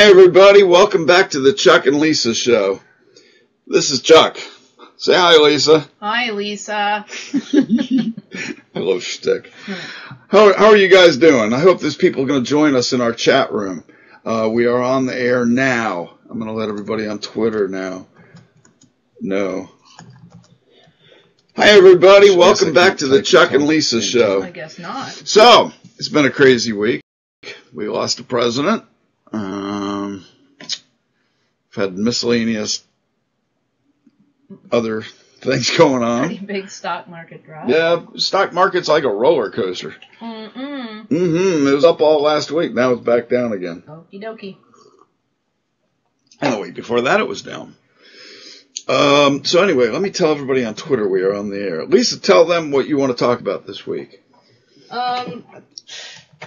Hey everybody, welcome back to the Chuck and Lisa show. This is Chuck. Say hi, Lisa. Hi, Lisa. I love shtick. How are you guys doing? I hope there's people going to join us in our chat room. We are on the air now. I'm going to let everybody on Twitter now know. Hi everybody, welcome back to the Chuck and Lisa show. I guess not. So, it's been a crazy week. We lost a president. We've had miscellaneous other things going on. Pretty big stock market drop. Yeah, stock market's like a roller coaster. It was up all last week. Now it's back down again. Okie dokie. And the week before that it was down. So anyway, let me tell everybody on Twitter we are on the air. Lisa, tell them what you want to talk about this week.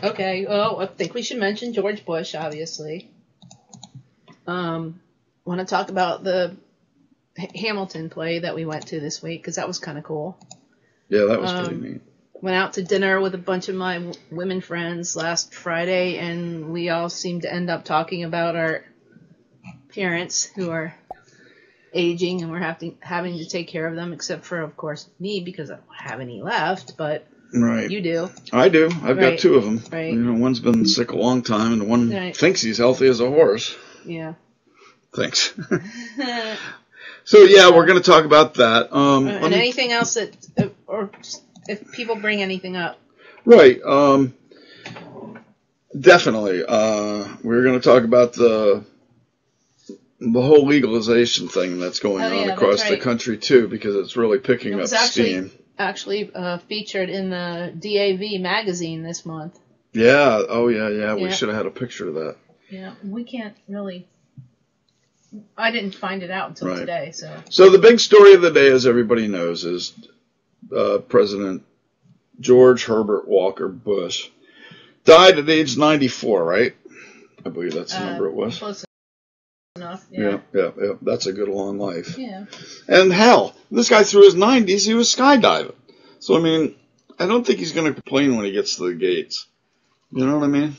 Okay, well, I think we should mention George Bush, obviously. Want to talk about the Hamilton play that we went to this week, because that was kind of cool. Yeah, that was pretty neat. Went out to dinner with a bunch of my women friends last Friday, and we all seemed to end up talking about our parents who are aging, and we're having to take care of them, except for, of course, me, because I don't have any left, but right. You do. I do. I've got two of them. Right. You know, one's been sick a long time, and the one thinks he's healthy as a horse. Yeah. Thanks. So, yeah, we're going to talk about that. And anything else that, or if people bring anything up. Right. Definitely. We're going to talk about the whole legalization thing that's going on across the country, too, because it's really picking up steam. Actually featured in the DAV magazine this month. Yeah. Oh, yeah. We should have had a picture of that. Yeah. We can't really... I didn't find it out until today. So the big story of the day, as everybody knows, is President George Herbert Walker Bush died at age 94, right? I believe that's the number it was. Close enough. Yeah. That's a good long life. Yeah. And hell, this guy through his 90s, he was skydiving. So, I mean, I don't think he's going to complain when he gets to the gates. You know what I mean?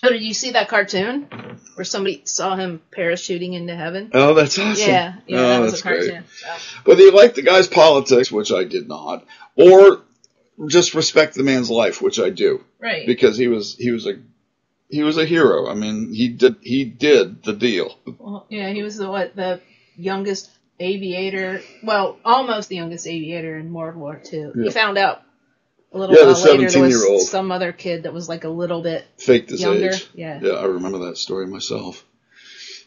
Oh, did you see that cartoon where somebody saw him parachuting into heaven? Oh, that's awesome. Yeah, that was a cartoon. Great. Whether you like the guy's politics, which I did not, or just respect the man's life, which I do. Right. Because he was a hero. I mean, he did the deal. Well, yeah, he was the youngest aviator, well, almost the youngest aviator in World War II. Yeah. He found out a little while later there was some other kid that was like a little bit faked his younger. Age. Yeah, I remember that story myself.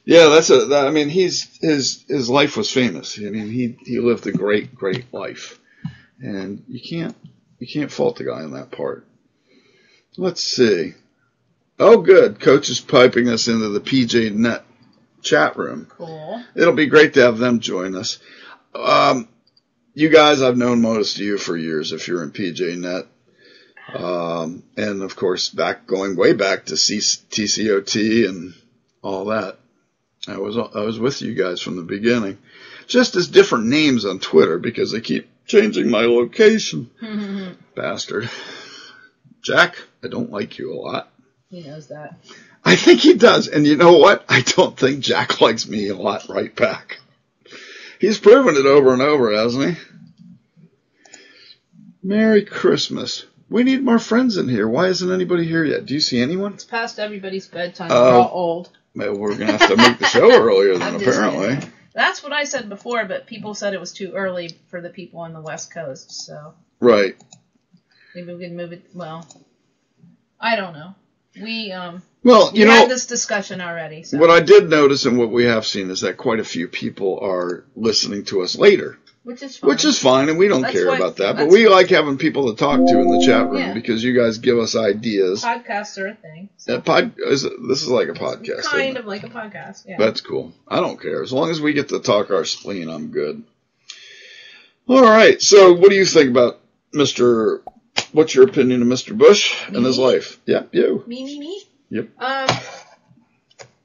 Yeah, I mean, his life was famous. I mean, he lived a great life, and you can't fault the guy on that part. Let's see. Oh, good. Coach is piping us into the PJ Net chat room. Cool. It'll be great to have them join us. You guys, I've known most of you for years if you're in PJNet. And, of course, going way back to TCOT and all that. I was with you guys from the beginning. Just as different names on Twitter because they keep changing my location. Bastard. Jack, I don't like you a lot. He knows that. I think he does. And you know what? I don't think Jack likes me a lot right back. He's proven it over and over, hasn't he? Merry Christmas. We need more friends in here. Why isn't anybody here yet? Do you see anyone? It's past everybody's bedtime. We're all old. Well, we're going to have to make the show earlier then, apparently. That's what I said before, but people said it was too early for the people on the West Coast, so... Right. Maybe we could move it... Well, I don't know. We we had this discussion already. So. What I did notice and what we have seen is that quite a few people are listening to us later. Which is fine. And we don't care about that. But we like having people to talk to in the chat room because you guys give us ideas. Podcasts are a thing. So. This is like a podcast. Kind of like a podcast, yeah. That's cool. I don't care. As long as we get to talk our spleen, I'm good. All right. So what do you think about what's your opinion of Mr. Bush and his life? Yeah, you. Me? Yep.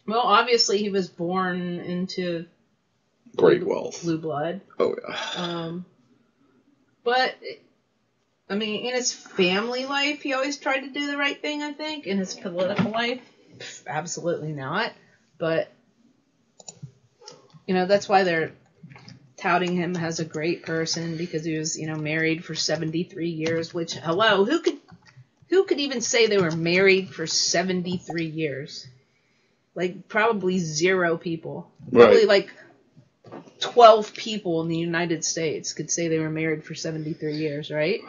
Well, obviously he was born into great wealth. Blue blood. Oh, yeah. But, I mean, in his family life, he always tried to do the right thing, I think. In his political life, Absolutely not. But, that's why they're touting him as a great person, because he was, married for 73 years, which, hello, who could even say they were married for 73 years? Like, probably 0 people. Probably, Right. 12 people in the United States could say they were married for 73 years, right?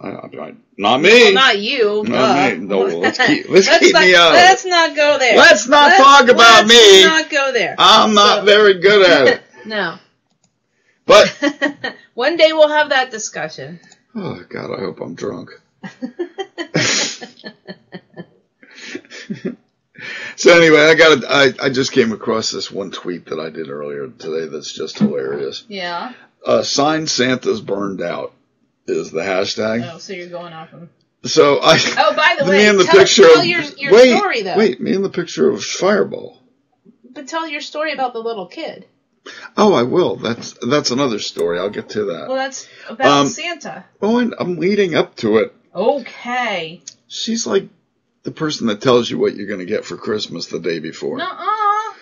Not me. Well, not you. Not me. No, let's keep me out. Let's not go there. Let's not talk about me. Let's not go there. I'm not very good at it. No. But one day we'll have that discussion. Oh God, I hope I'm drunk. So anyway, I just came across this one tweet that I did earlier today that's just hilarious. Yeah. Signed Santa's burned out is the hashtag. Oh, so you're going off him. So Oh, by the way, me in the tell your story though. Wait, me in the picture of Fireball. But tell your story about the little kid. Oh, I will. That's another story. I'll get to that. Well, that's about Santa. Oh, I'm leading up to it. Okay. She's like the person that tells you what you're going to get for Christmas the day before. Nuh-uh.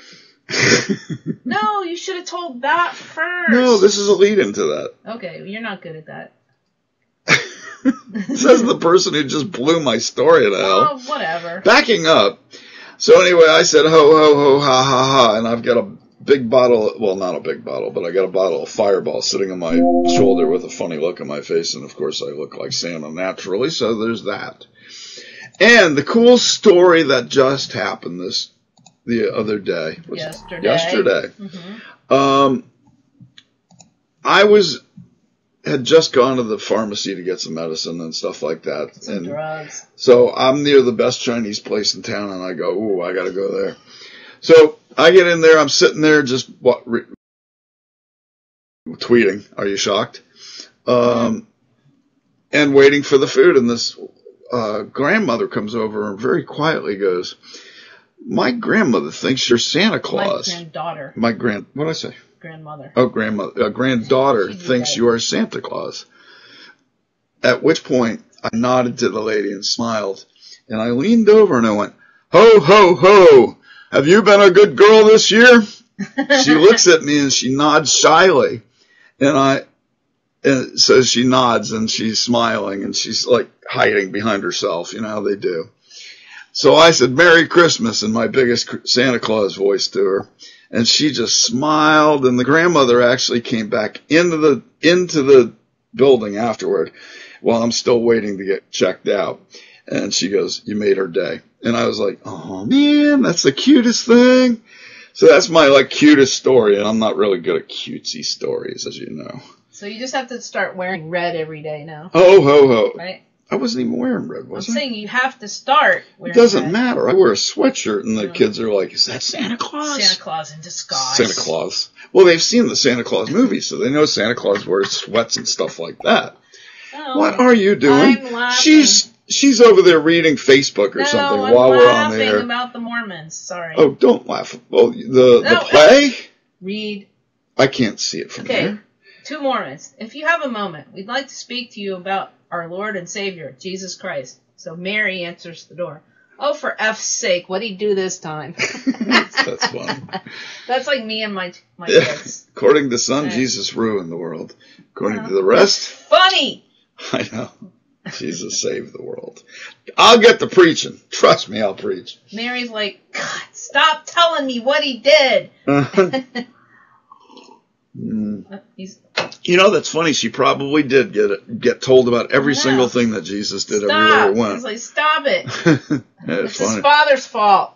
No, you should have told that first. No, this is a lead into that. Okay, you're not good at that. Says the person who just blew my story to hell. Oh, whatever. Backing up. So anyway, I said ho, ho, ho, ha, ha, ha, and I've got a big bottle, well, not a big bottle, but I got a bottle of Fireball sitting on my shoulder with a funny look on my face, and of course I look like Santa naturally, so there's that. And the cool story that just happened the other day. Yesterday. Mm-hmm. I had just gone to the pharmacy to get some medicine and stuff like that. Some drugs. So I'm near the best Chinese place in town, and I go, ooh, I got to go there. So I get in there. I'm sitting there just tweeting. Are you shocked? And waiting for the food. And this grandmother comes over and very quietly goes, my grandmother thinks you're Santa Claus. My granddaughter. What did I say? Grandmother. Oh, granddaughter thinks you are Santa Claus. At which point, I nodded to the lady and smiled. And I leaned over and I went, ho, ho, ho. Have you been a good girl this year? She looks at me and she nods shyly. And so she nods and she's smiling and she's like hiding behind herself. You know how they do. So I said, Merry Christmas in my biggest Santa Claus voice to her. And she just smiled, and the grandmother actually came back into the building afterward while I'm still waiting to get checked out. And she goes, you made her day. And I was like, oh man, that's the cutest thing. So that's my cutest story, and I'm not really good at cutesy stories, as you know. So you just have to start wearing red every day now. Ho, ho, ho. Right? I wasn't even wearing red, was I? I'm saying you have to start wearing red. It doesn't red. matter. I wear a sweatshirt, and the kids are like, is that Santa Claus? Santa Claus in disguise. Santa Claus. Well, they've seen the Santa Claus movies, so they know Santa Claus wears sweats and stuff like that. Oh, what are you doing? I'm laughing. She's over there reading Facebook or something while we're on the air. I'm laughing about the Mormons. Sorry. Oh, don't laugh. Well, the play? Read. I can't see it from there. To Mormons, if you have a moment, we'd like to speak to you about our Lord and Savior, Jesus Christ. So Mary answers the door. Oh, for F's sake, what'd he do this time? That's funny. That's like me and my kids. According to some, Jesus ruined the world. According to the rest, funny. I know. Jesus saved the world. I'll get to preaching. Trust me, I'll preach. Mary's like, God, stop telling me what he did. You know, that's funny. She probably did get told about every single thing that Jesus did everywhere he went. He's like, stop it. It's his father's fault.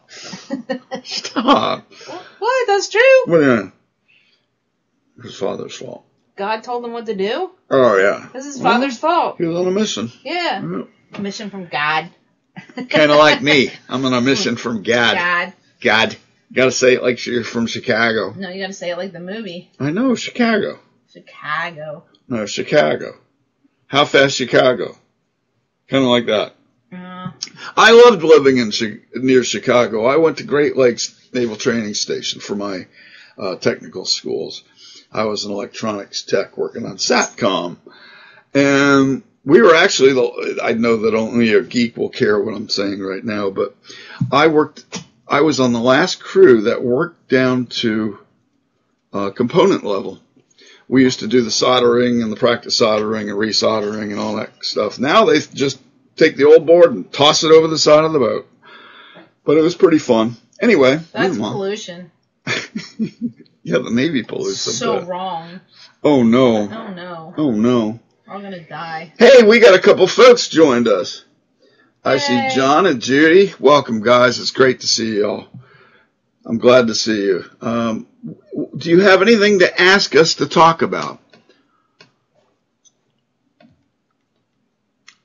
Stop. What? That's true? Well, yeah. His father's fault. God told him what to do? Oh, yeah. This is his father's fault. He was on a mission. Yeah. A mission from God. Kind of like me. I'm on a mission from God. God. Got to say it like you're from Chicago. No, you got to say it like the movie. I know, Chicago. No, Chicago. How fast Chicago? Kind of like that. I loved living near Chicago. I went to Great Lakes Naval Training Station for my technical schools. I was an electronics tech working on SATCOM. And we were actually, I know that only a geek will care what I'm saying right now, but I was on the last crew that worked down to component level. We used to do the soldering and the practice soldering and resoldering and all that stuff. Now they just take the old board and toss it over the side of the boat. But it was pretty fun. Anyway. That's pollution. Yeah, the Navy pollutes. So wrong. Oh, no. Oh, no. Oh, no. I'm going to die. Hey, we got a couple folks joined us. I see John and Judy. Welcome, guys. It's great to see you all. I'm glad to see you. Do you have anything to ask us to talk about?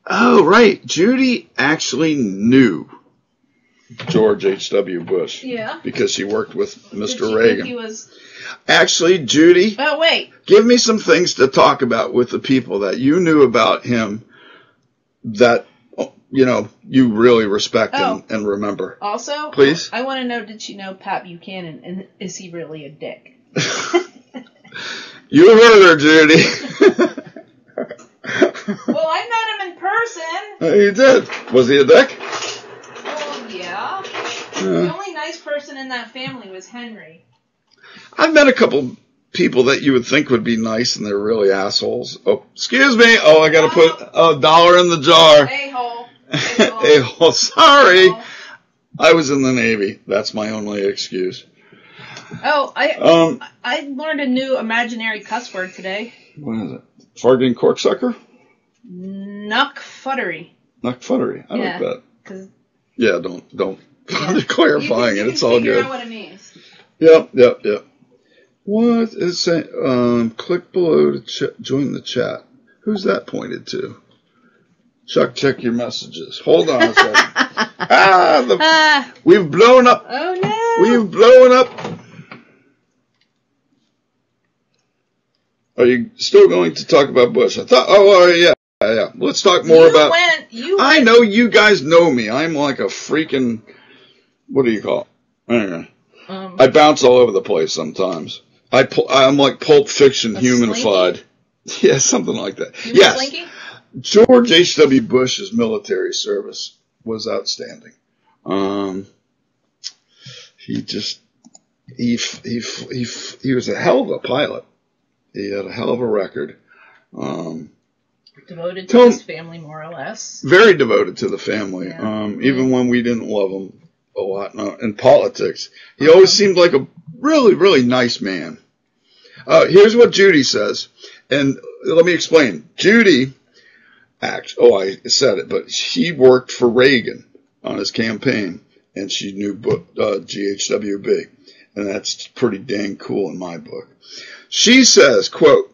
Oh, right. Judy actually knew George H.W. Bush. Yeah. Because she worked with Mr. Did you Reagan. think he was... Actually, Judy. Oh, wait. Give me some things to talk about with the people that you knew about him that, you know, you really respect and remember. Also, please. I want to know, did she know Pat Buchanan, and is he really a dick? You heard her, Judy. Well, I met him in person. You did. Was he a dick? Well, yeah. The only nice person in that family was Henry. I've met a couple people that you would think would be nice, and they're really assholes. Oh, excuse me. Oh, I got to put $1 in the jar. A-hole. A-hole. Sorry. A-hole. I was in the Navy. That's my only excuse. Oh, I learned a new imaginary cuss word today. What is it? Farting corksucker? Knuckfuttery. Knuckfuttery. I like that. Yeah, don't. Yeah. Clarifying it. It's all good. You can figure out what it means. Yep. What is it saying? Click below to join the chat. Who's that pointed to? Chuck, check your messages. Hold on a second. We've blown up. Oh, no. We've blown up. Are you still going to talk about Bush? I thought, yeah. Let's talk more about. I know you guys know me. I'm like a freaking, what do you call it? Anyway, I bounce all over the place sometimes. I'm like Pulp Fiction humanified. Slinky? Yeah, something like that. Yes. Slinky? George H.W. Bush's military service was outstanding. He was a hell of a pilot. He had a hell of a record. Devoted to his family, more or less. Very devoted to the family. Yeah. Even when we didn't love him a lot in politics. He always seemed like a really, really nice man. Here's what Judy says. And let me explain. Judy, I said it, but she worked for Reagan on his campaign. And she knew GHWB. And that's pretty dang cool in my book. She says, quote,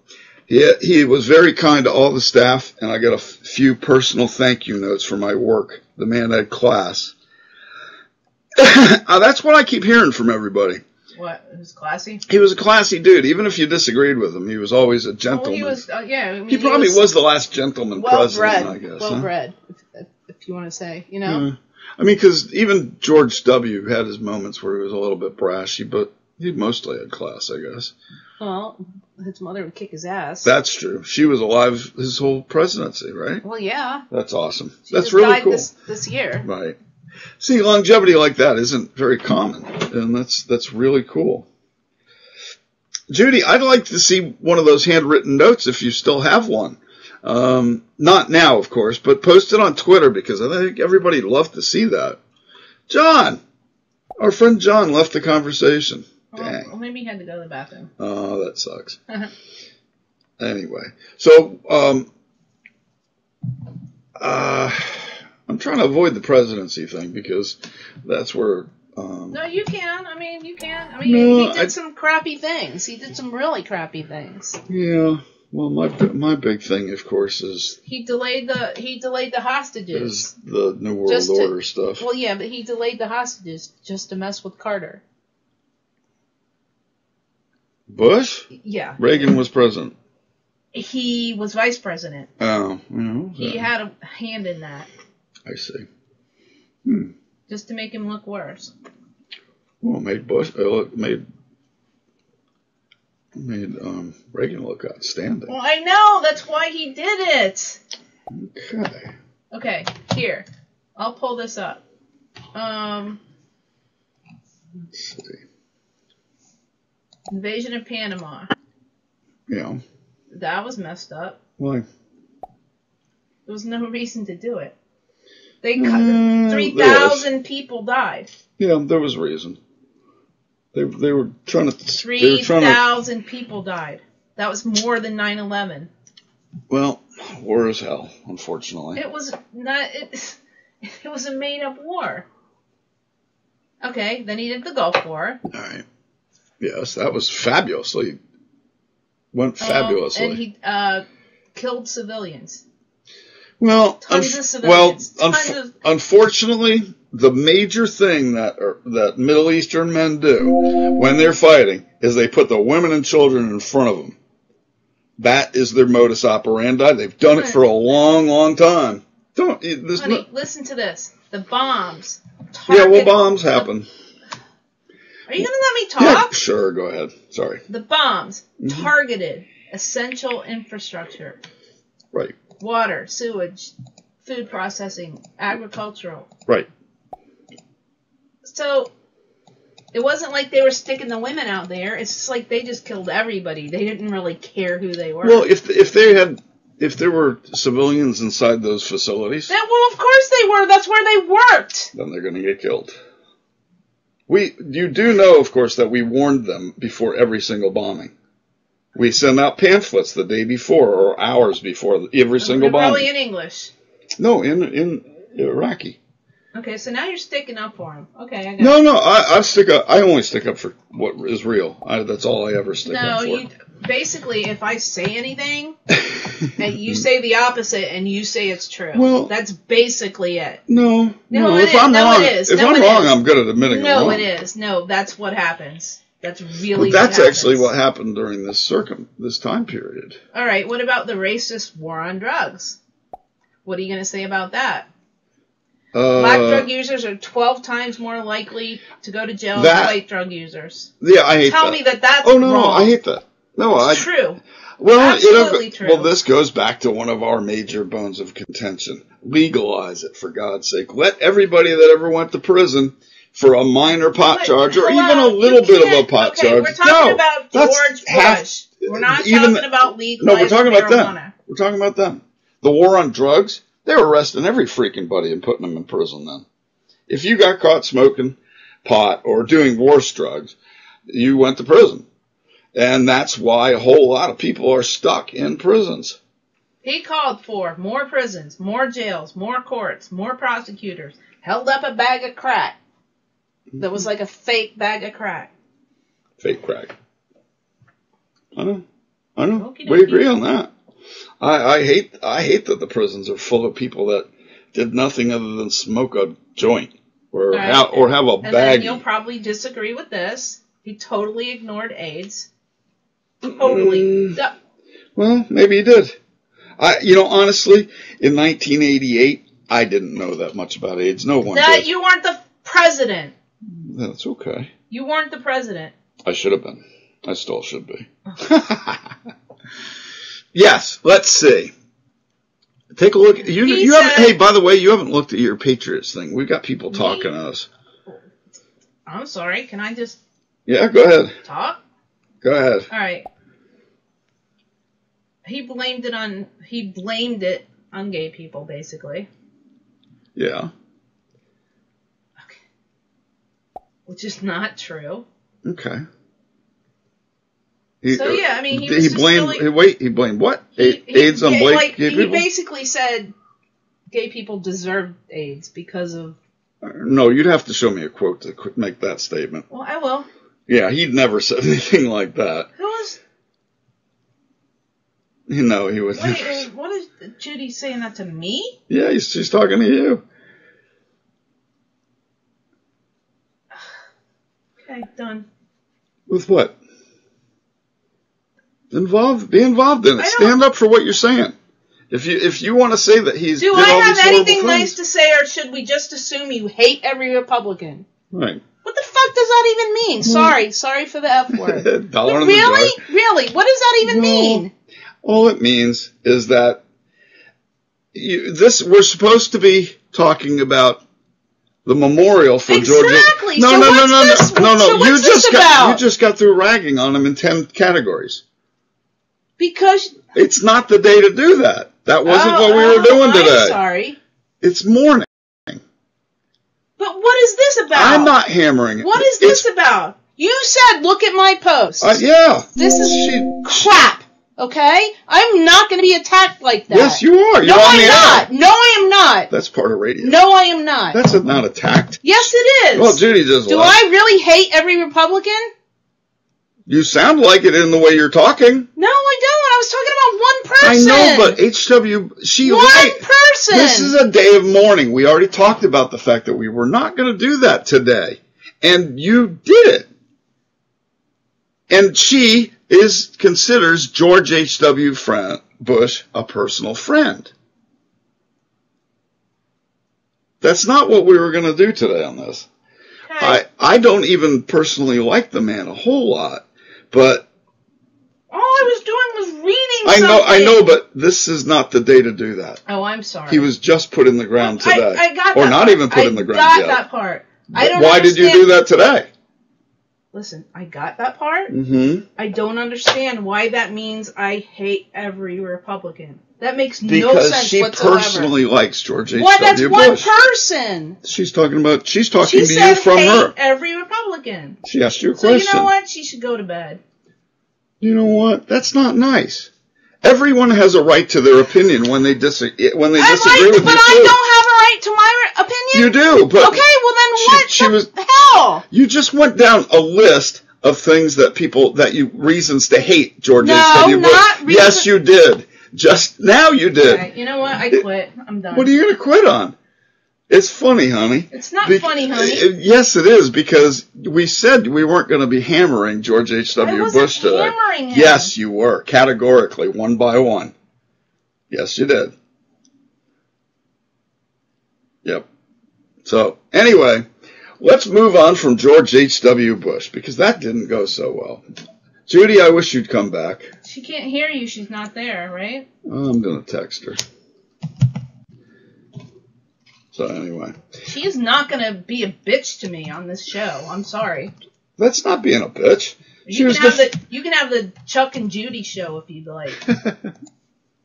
he was very kind to all the staff, and I got a few personal thank you notes for my work. The man had class. That's what I keep hearing from everybody. What? He was classy? He was a classy dude. Even if you disagreed with him, he was always a gentleman. Well, he was, he probably was the last gentleman president, I guess. Well-bred, if you want to say, you know? I mean, because even George W. had his moments where he was a little bit brashy, but he mostly had class, I guess. Well, his mother would kick his ass. That's true. She was alive his whole presidency, right? Well, yeah. That's awesome. She That's just really died cool. This year. Right. See, longevity like that isn't very common, and that's really cool. Judy, I'd like to see one of those handwritten notes if you still have one. Not now, of course, but post it on Twitter because I think everybody'd love to see that. John, our friend John left the conversation. Dang. Well, maybe he had to go to the bathroom. Oh, that sucks. Anyway, so I'm trying to avoid the presidency thing because that's where. No, you can. I mean, you can. He did some crappy things. He did some really crappy things. Yeah. Well, my big thing, of course, is he delayed the hostages. Is the New World Order stuff. Well, yeah, but he delayed the hostages just to mess with Carter. Bush? Yeah. Reagan was president. He was vice president. Oh. He had a hand in that. I see. Just to make him look worse. Well, made Reagan look outstanding. Well, I know. That's why he did it. Okay. Okay, here. I'll pull this up. Let's see. Invasion of Panama. Yeah. That was messed up. Why? There was no reason to do it. They cut 3,000 people died. Yeah, there was a reason. They were trying to. 3,000 people died. That was more than 9/11. Well, war is hell, unfortunately. It was not. It was a made-up war. Okay, then he did the Gulf War. All right. Yes, that was fabulously. Went fabulously. And he killed civilians. Well, Tons of civilians. Unfortunately, the major thing that Middle Eastern men do when they're fighting is they put the women and children in front of them. That is their modus operandi. They've done it for a long, long time. Honey, listen to this. The bombs. Yeah, well, bombs happen. Are you going to let me talk? Yeah, sure, go ahead. Sorry. The bombs targeted essential infrastructure. Right. Water, sewage, food processing, agricultural. Right. So it wasn't like they were sticking the women out there. It's just like they just killed everybody. They didn't really care who they were. Well, if there were civilians inside those facilities, well, of course they were. That's where they worked. Then they're going to get killed. You do know, of course, that we warned them before every single bombing. We send out pamphlets the day before or hours before every single bombing. Probably in English. No, in Iraqi. Okay, so now you're sticking up for him. Okay, I got No, I only stick up for what is real. That's all I ever stick up for. No, basically, if I say anything, and you say the opposite, and you say it's true, well, that's basically it. No, if I'm wrong, I'm good at admitting I'm wrong. No, it is. No, that's what happens. That's really. But that's actually what happened during this time period. All right. What about the racist war on drugs? What are you going to say about that? Black drug users are 12 times more likely to go to jail than white drug users. Yeah, I hate that. Tell me that's wrong. No, I hate that. No, it's true. Well, absolutely true. Well, this goes back to one of our major bones of contention. Legalize it, for God's sake. Let everybody that ever went to prison for a minor pot charge or even a little bit of a pot charge. We're talking about George Bush. We're not talking about legalizing No, we're talking about marijuana. them. We're talking about them. The war on drugs, they were arresting every freaking buddy and putting them in prison then. If you got caught smoking pot or doing worse drugs, you went to prison. And that's why a whole lot of people are stuck in prisons. He called for more prisons, more jails, more courts, more prosecutors. Held up a bag of crack. That was like a fake bag of crack. Fake crack. I know. We agree on that. I hate that the prisons are full of people that did nothing other than smoke a joint or have a baggie. And then you'll probably disagree with this. He totally ignored AIDS. Totally. Well, maybe he did. Honestly, in 1988, I didn't know that much about AIDS. No one did. You weren't the president. That's okay. You weren't the president. I should have been. I still should be. Yes, let's see. Take a look. You haven't. Hey, by the way, you haven't looked at your Patriots thing. We've got people talking to us. I'm sorry. Can I just? Yeah, go ahead. Talk. Go ahead. All right. He blamed it on gay people, basically. Yeah. Okay. Which is not true. Okay. He blamed what? AIDS on gay people? He basically said gay people deserved AIDS because of... No, you'd have to show me a quote to make that statement. Well, I will. Yeah, he'd never said anything like that. Who was... No, he was never... What is Judy saying that to me? Yeah, she's talking to you. Okay, done. With what? Be involved in it. Stand up for what you're saying. If you want to say that he's... Do I have anything nice to say, or should we just assume you hate every Republican? Right. What the fuck does that even mean? Sorry for the F word. Really? Really? What does that even mean? All it means is that we're supposed to be talking about the memorial for George. Exactly. No. You just got through ragging on him in 10 categories. Because it's not the day to do that. That wasn't what we were doing today. I'm sorry. It's morning. But what is this about? I'm not hammering it. What is this about? You said, look at my post. Yeah. This is crap. Okay? I'm not going to be attacked like that. Yes, you are. You're on the air. No, I am not. That's part of radio. No, I am not. That's not attacked. Yes, it is. Well, Judy just Do I really hate every Republican? You sound like it in the way you're talking. No, I don't. I was talking about one person. I know, but one person. This is a day of mourning. We already talked about the fact that we were not going to do that today. And you did it. And she considers George H.W. Bush a personal friend. That's not what we were going to do today on this. Okay. I don't even personally like the man a whole lot. But all I was doing was reading something. I know, but this is not the day to do that. Oh, I'm sorry. He was just put in the ground today. I got that or not part. even put in the ground yet. I got that part. Why did you do that today? Listen, I got that part. Mm-hmm. I don't understand why that means I hate every Republican. That makes no because sense she whatsoever. Personally likes George H.W. Well, that's Bush. One person. She's talking to you from she said, her. Every Republican. She asked you a question. So you know what? She should go to bed. You know what? That's not nice. Everyone has a right to their opinion when they disagree with you. But I don't have a right to my opinion? You do. But okay, well then what the hell? You just went down a list of things that reasons to hate George H.W. Bush. Not reasons. Yes, you did. Just now you did. Okay, you know what? I quit. I'm done. What are you going to quit on? It's funny, honey. It's not funny, honey. Yes, it is, because we said we weren't going to be hammering George H.W. Bush today. I wasn't hammering him. Yes, you were, categorically, one by one. Yes, you did. Yep. So, anyway, let's move on from George H.W. Bush, because that didn't go so well. Judy, I wish you'd come back. She can't hear you. She's not there, right? I'm going to text her. So anyway. She is not going to be a bitch to me on this show. I'm sorry. That's not being a bitch. You can have the Chuck and Judy show if you'd like.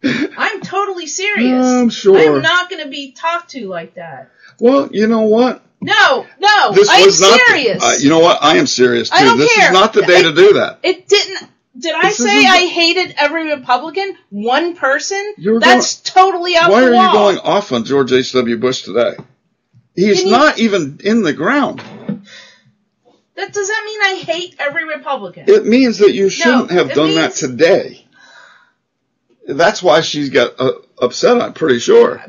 I'm totally serious. I'm sure. I'm not going to be talked to like that. Well, you know what? No, I'm serious. You know what? I am serious too. I don't this care. is not the day to do that. It didn't. Did I say I hated every Republican? One person? That's totally off the wall. Why are you going off on George H.W. Bush today? He's not even in the ground. Does that mean I hate every Republican? It means that you shouldn't have done that today. That's why she's got upset, I'm pretty sure.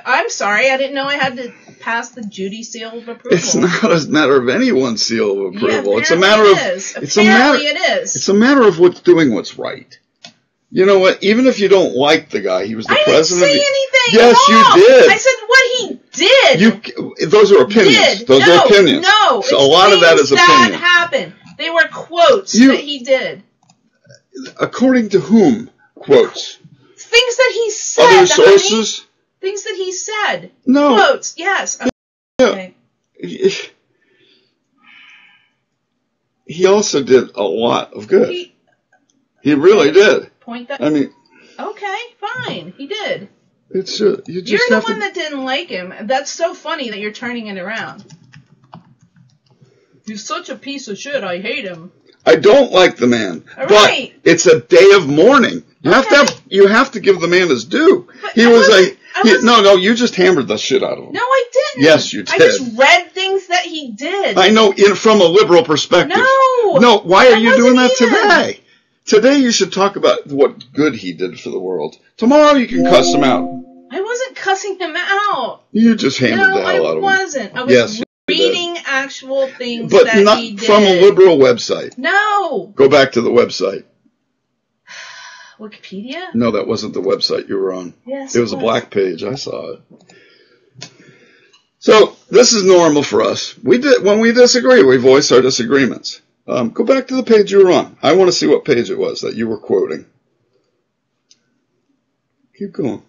I'm sorry. I didn't know I had to pass the Judy seal of approval. It's not a matter of anyone's seal of approval. Yeah, it's a matter of It's a matter of doing what's right. You know what? Even if you don't like the guy, he was the president. I didn't say anything. Yes, wrong. You did. I said what he did. Those are opinions. Those are opinions. No, so a lot of that is opinion. That happened. They were quotes that he did. According to whom? Quotes. Things that he said. Other sources. Honey. Things that he said. No. Quotes. Yes. Okay. He also did a lot of good. He really did. Point that. I mean. Okay, fine. He did. It's you're the one that didn't like him. That's so funny that you're turning it around. He's such a piece of shit. I hate him. I don't like the man, but it's a day of mourning. You have to give the man his due. But no, you just hammered the shit out of him. No, I didn't. Yes, you did. I just read things that he did. I know, from a liberal perspective. No, why are you doing that today? Today you should talk about what good he did for the world. Tomorrow you can cuss him out. I wasn't cussing him out. You just hammered the hell out of him. No, I wasn't. I was reading actual things that he did. But not from a liberal website. No. Go back to the website. Wikipedia? No, that wasn't the website you were on. Yes, it was a black page. I saw it. So this is normal for us. When we disagree, we voice our disagreements. Go back to the page you were on. I want to see what page it was that you were quoting. Keep going.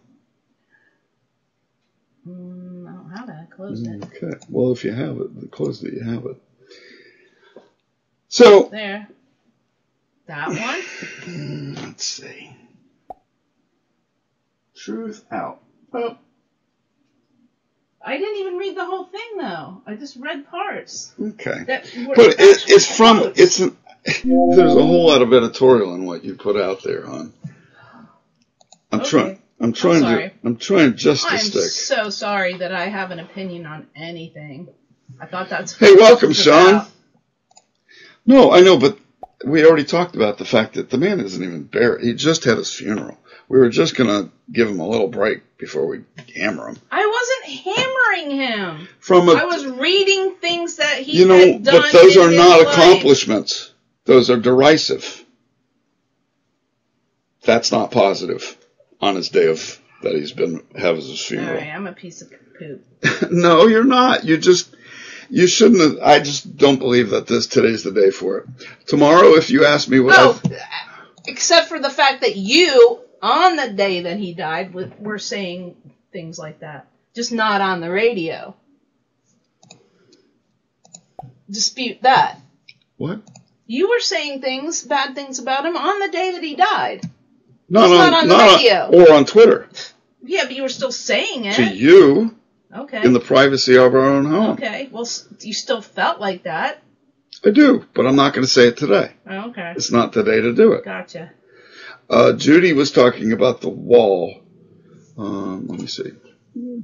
I don't have it. I closed it. Okay. Well, if you have it, close it, you have it. So. There. That one? Let's see. Truth out. Well. I didn't even read the whole thing, though. I just read parts. Okay. But it's from, there's a whole lot of editorial in what you put out there, hon. I'm trying just to stick. I'm so sorry that I have an opinion on anything. I thought that's. Hey, welcome, Sean. No, I know, but we already talked about the fact that the man isn't even buried. He just had his funeral. We were just going to give him a little break before we hammer him. I wasn't hammering him. I was reading things that he had done. But those are not accomplishments. Those are derisive. That's not positive on his day of that he's have his funeral. All right, I'm a piece of poop. No, you're not. You shouldn't have. I just don't believe that today's the day for it. Tomorrow, if you ask me what except for the fact that you, on the day that he died, were saying things like that. Just not on the radio. Dispute that. What? You were saying bad things about him on the day that he died. Not on the radio. Or on Twitter. Yeah, but you were still saying it. To you. Okay. In the privacy of our own home. Okay. Well, you still felt like that. I do, but I'm not going to say it today. Oh, okay. It's not the day to do it. Gotcha. Judy was talking about the wall. Let me see.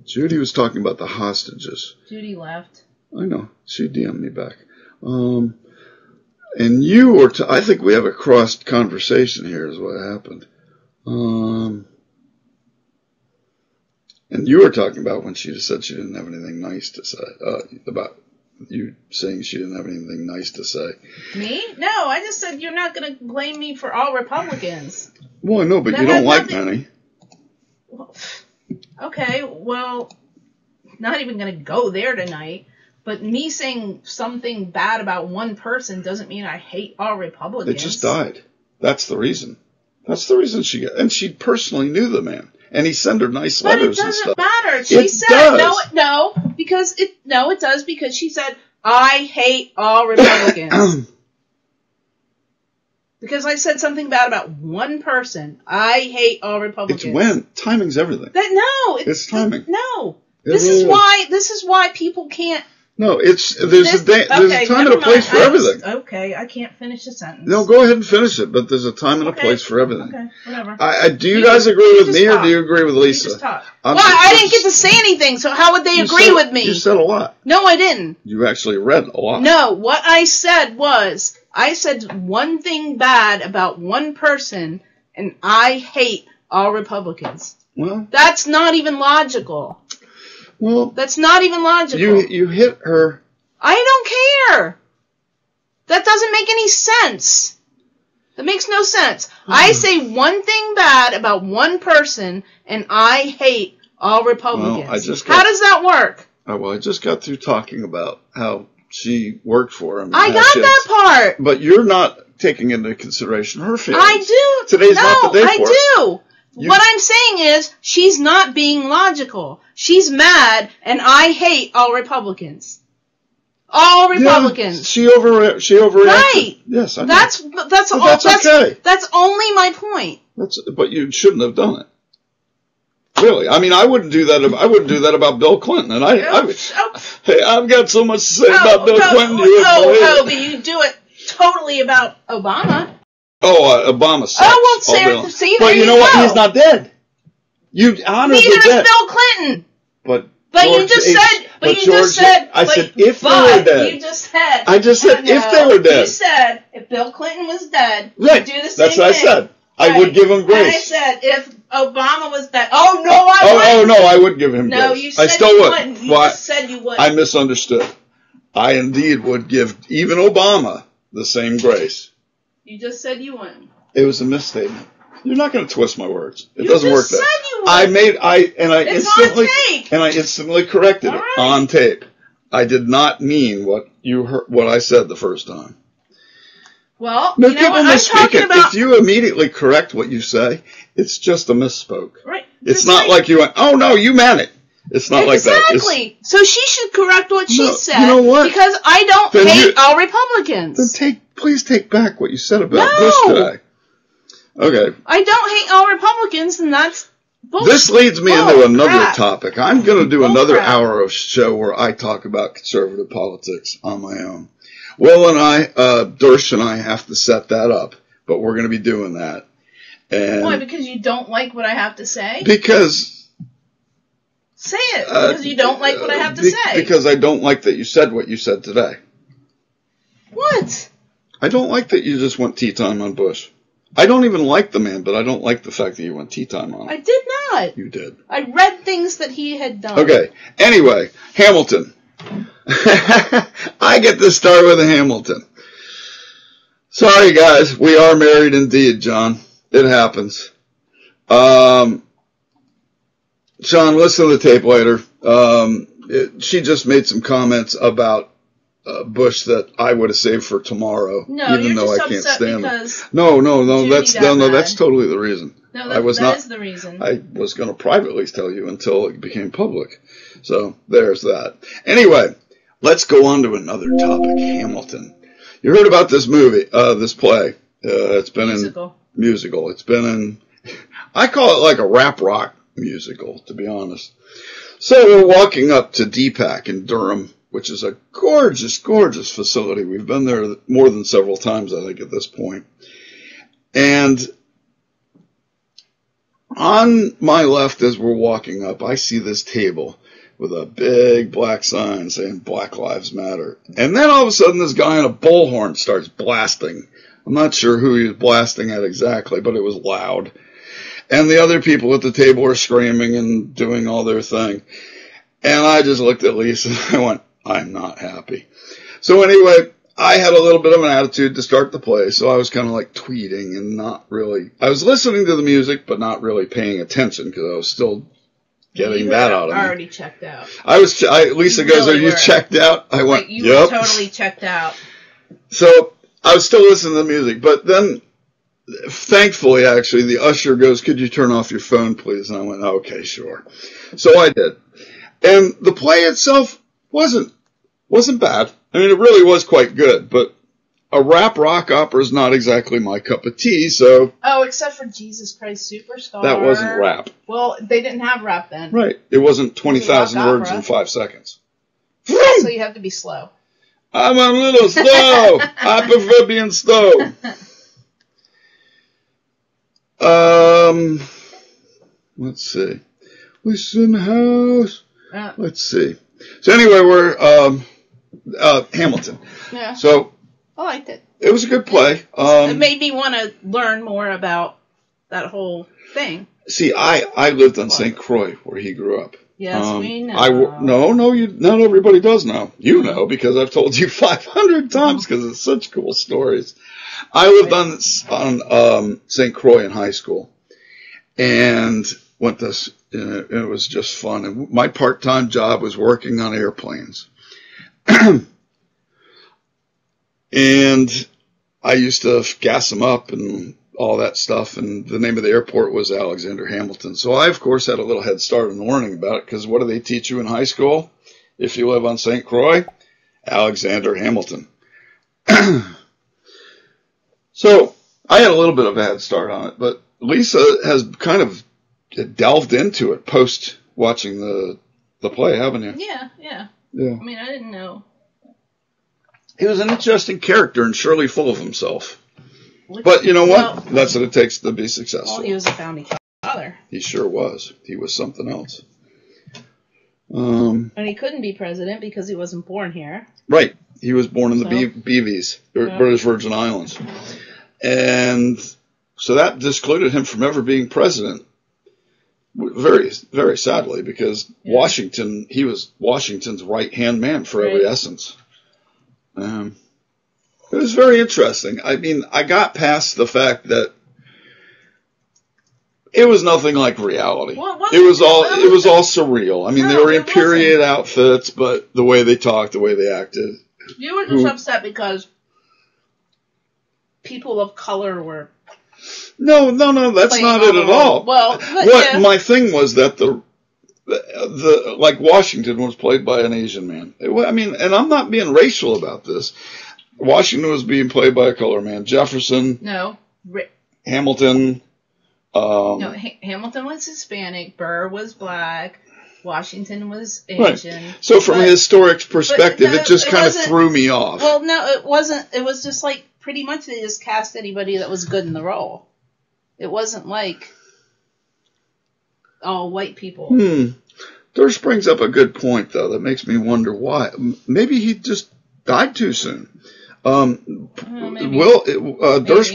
Judy was talking about the hostages. Judy left. I know. She DM'd me back. And you were I think we have a crossed conversation here is what happened. And you were talking about when she said she didn't have anything nice to say, about you saying she didn't have anything nice to say. Me? No, I just said you're not going to blame me for all Republicans. Well, I know, but you don't like many. Okay, well, not even going to go there tonight. But me saying something bad about one person doesn't mean I hate all Republicans. They just died. That's the reason. That's the reason and she personally knew the man. And he sent her nice letters and stuff. But it doesn't matter. She said, it does because she said, I hate all Republicans. Because I said something bad about one person. I hate all Republicans. It's when. Timing's everything. It's timing. No. This is why people can't. No, there's a time and a place for everything. Okay, I can't finish the sentence. No, go ahead and finish it, but there's a time and a place for everything. Okay, whatever. Do you guys agree with me or do you agree with Lisa? You just talk. I didn't get to say anything, so how would they agree with me? You said a lot. No, I didn't. You actually read a lot. No, what I said was, I said one thing bad about one person, and I hate all Republicans. Well, that's not even logical. Well, that's not even logical. You hit her. I don't care. That doesn't make any sense. That makes no sense. I say one thing bad about one person, and I hate all Republicans. Well, how does that work? I just got through talking about how she worked for him. I got that part. But you're not taking into consideration her feelings. I do. Today's not the day for it. I do. What I'm saying is, she's not being logical. She's mad, and I hate all Republicans. All Republicans. Yeah, she overreacted. Right. Yes, I know. That's okay. That's only my point. But you shouldn't have done it. Really, I mean, I wouldn't do that. I wouldn't do that about Bill Clinton. And hey, I've got so much to say about Bill Clinton. But you do it totally about Obama. Obama sucks. See, but you know what? He's not dead. You honor the dead. Neither is Bill Clinton. But you just said. I said if they were dead. You just said. I just said if they were dead. You said if Bill Clinton was dead, right? You'd do the same That's what I said. Right. I would give him grace. And I said if Obama was dead. Oh no, I wouldn't. No, I would give him grace. No, you said I still you would. wouldn't. You just said you wouldn't. I misunderstood. I indeed would give even Obama the same grace. You just said you wouldn't. It was a misstatement. You're not going to twist my words. It you doesn't work that way. I instantly corrected it on tape. I did not mean what I said the first time. Well, no, people misspeak it. If you immediately correct what you say, it's just a misspoke. Right. It's not like you went, oh no, you meant it. It's not like that. Exactly. So she should correct what she said. You know what? Because I don't hate all Republicans. Then please take back what you said about Bush today. Okay. I don't hate all Republicans, and that's bullshit. This leads me into another topic. I'm going to do another hour of show where I talk about conservative politics on my own. Will and I, Dersh and I have to set that up, but we're going to be doing that. And why? Because you don't like what I have to say? Because... Say it, because you don't like what I have to say. Because I don't like that you said what you said today. What? I don't like that you just went tea time on Bush. I don't even like the man, but I don't like the fact that you went tea time on him. I did not. You did. I read things that he had done. Okay. Anyway, Hamilton. I get to start with Hamilton. Sorry, guys. We are married indeed, John. It happens. Sean, listen to the tape later. She just made some comments about Bush that I would have saved for tomorrow, no, even though I can't stand them. No, that's totally the reason. No, that is the reason. I was going to privately tell you until it became public. So there's that. Anyway, let's go on to another topic. Hamilton. You heard about this movie, this play. It's been musical. It's been in. I call it like a rap rock musical, to be honest. So we're walking up to DPAC in Durham, which is a gorgeous, gorgeous facility. We've been there more than several times, I think, at this point. And on my left, as we're walking up, I see this table with a big black sign saying Black Lives Matter. And then all of a sudden, this guy on a bullhorn starts blasting. I'm not sure who he was blasting at exactly, but it was loud. And the other people at the table were screaming and doing all their thing. And I just looked at Lisa and I went, I'm not happy. So anyway, I had a little bit of an attitude to start the play, so I was kind of like tweeting and not really, I was listening to the music, but not really paying attention because I was still getting that out of me. Already checked out. Lisa goes, are you checked out? I went, you were totally checked out. So I was still listening to the music, but then thankfully, actually, the usher goes, could you turn off your phone, please? And I went, okay, sure. So I did. And the play itself wasn't bad. I mean, it really was quite good, but a rap rock opera is not exactly my cup of tea, so... Oh, except for Jesus Christ Superstar. That wasn't rap. Well, they didn't have rap then. Right. It wasn't 20,000 words in 5 seconds. So you have to be slow. I'm a little slow. I prefer being slow. Let's see. Listen, house. Let's see. So anyway, we're Hamilton. Yeah. So I liked it. It was a good play. It made me want to learn more about that whole thing. See, I lived on St. Croix where he grew up. Yes, we know. Not everybody does know. You know, because I've told you 500 times because it's such cool stories. I lived on St. Croix in high school and went to, it was just fun. And my part-time job was working on airplanes. And I used to gas them up and all that stuff, and the name of the airport was Alexander Hamilton. So I, of course, had a little head start in learning about it, because what do they teach you in high school if you live on St. Croix? Alexander Hamilton. So I had a little bit of a head start on it, but Lisa has kind of delved into it post watching the play, haven't you? Yeah. I mean, I didn't know. He was an interesting character and surely full of himself. But you know what? That's what it takes to be successful. Well, he was a founding father. He sure was. He was something else. And he couldn't be president because he wasn't born here. Right. He was born in the BVs, British Virgin Islands. And so that discluded him from ever being president. Very, very sadly, because Washington, he was Washington's right-hand man for every essence. It was very interesting. I mean, I got past the fact that it was nothing like reality. It was all surreal. I mean, they were in period outfits, but the way they talked, the way they acted. You were just upset because people of color were... No, that's not it at all. Well, my thing was that like Washington was played by an Asian man. I mean, and I'm not being racial about this. Washington was being played by a color man. Jefferson. No. Hamilton. No, Hamilton was Hispanic. Burr was black. Washington was Asian. Right. So from a historic perspective, it just kind of threw me off. Well, no, it wasn't. It was just like pretty much they just cast anybody that was good in the role. It wasn't like all white people. Durst brings up a good point, though, that makes me wonder why. Maybe he just died too soon. Durst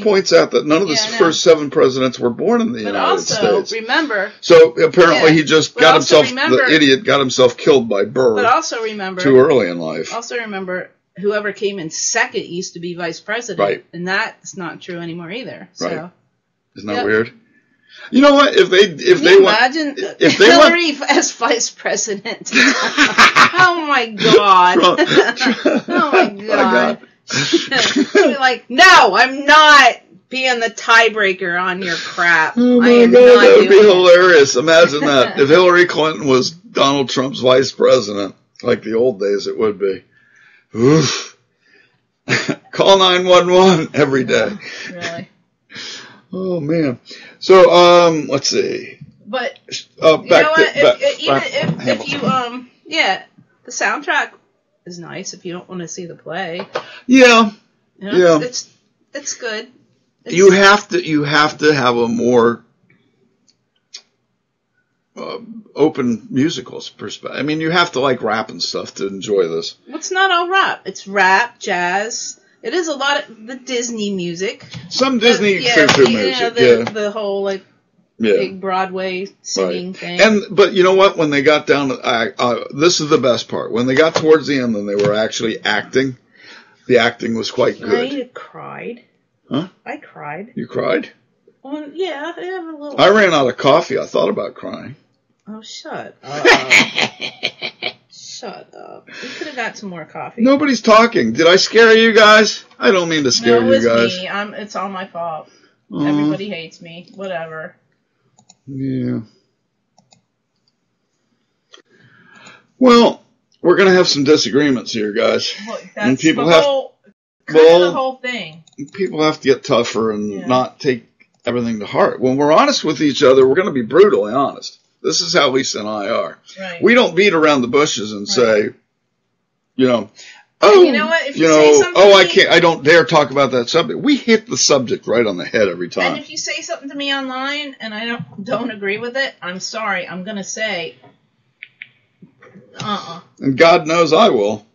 points out that none of the first 7 presidents were born in the United States. Remember. So apparently he just got himself, the idiot got himself killed by Burr. But also remember. Too early in life. Also remember, whoever came in second used to be vice president. Right. And that's not true anymore either. So. Right. Isn't that weird? You know what? Imagine Hillary as vice president. Oh my God. Oh my God. Be like, no, I'm not being the tiebreaker on your crap. Oh my God, that would be hilarious. Imagine that. If Hillary Clinton was Donald Trump's vice president, like the old days it would be. Oof. Call 911 every day. Really? Oh man. So let's see. But back you know what? if you the soundtrack is nice if you don't want to see the play. Yeah. It's good. You have to have a more open musicals perspective. I mean, you have to like rap and stuff to enjoy this. Well, it's not all rap. It's rap, jazz. It is a lot of the Disney music. Some Disney music. The whole big Broadway singing thing. But you know what? When they got down to, this is the best part. When they got towards the end and they were actually acting, the acting was quite good. I cried. Huh? I cried. You cried? Well, yeah, I have a little. I ran out of coffee. I thought about crying. Oh, shut up. Shut up. We could have got some more coffee. Nobody's talking. Did I scare you guys? I don't mean to scare you guys. No, it was me. It's all my fault. Everybody hates me. Whatever. Yeah. Well, we're going to have some disagreements here, guys. Well, that's the whole thing. People have to get tougher and not take everything to heart. When we're honest with each other, we're going to be brutally honest. This is how Lisa and I are. Right. We don't beat around the bushes and say, you know what? If you say something I don't dare talk about that subject. We hit the subject right on the head every time. And if you say something to me online and I don't agree with it, I'm sorry. I'm going to say, And God knows I will.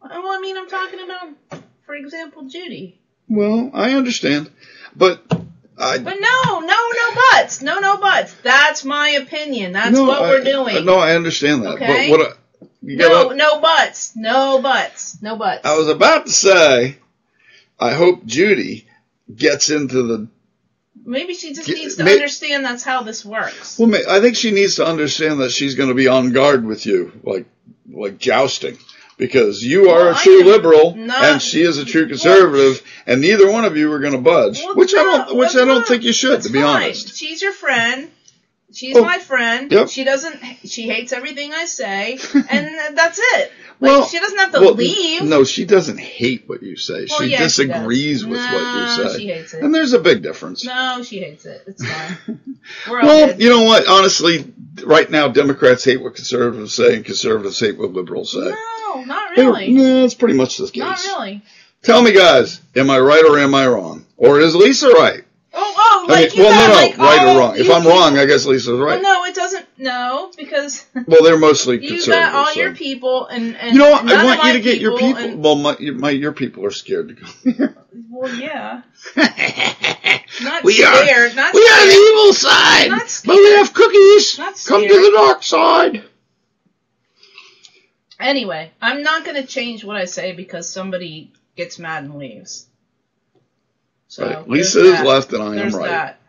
Well, I mean, I'm talking about, for example, Judy. Well, I understand. But no buts. No buts. That's my opinion. That's what we're doing. No, I understand that. Okay? But no buts. No buts. No buts. I was about to say, I hope Judy gets into the... Maybe she just needs to understand that's how this works. Well, I think she needs to understand that she's going to be on guard with you, like jousting. Because you are a true liberal and she is a true conservative, and neither one of you are going to budge. Which I don't think you should, to be honest. She's your friend. She's my friend. Yep. She hates everything I say, and that's it. She doesn't have to leave. No, she doesn't hate what you say. She disagrees with what you say. She hates it. And there's a big difference. No, she hates it. It's fine. Well, you know what? Honestly, right now, Democrats hate what conservatives say, and conservatives hate what liberals say. No, not really. No, it's pretty much the case. Not really. Tell me, guys, am I right or am I wrong? Or is Lisa right? Right or wrong. If I'm wrong, I guess Lisa's right. Well, no, it doesn't. No, because well, they're mostly conservative. You got all your people, and you know what? I want you to get your people. Well, your people are scared to come here. Well, yeah. Not we scared. We are the evil side, but we have cookies. Come to the dark side. Anyway, I'm not going to change what I say because somebody gets mad and leaves. So right. Lisa is left and I am right. That.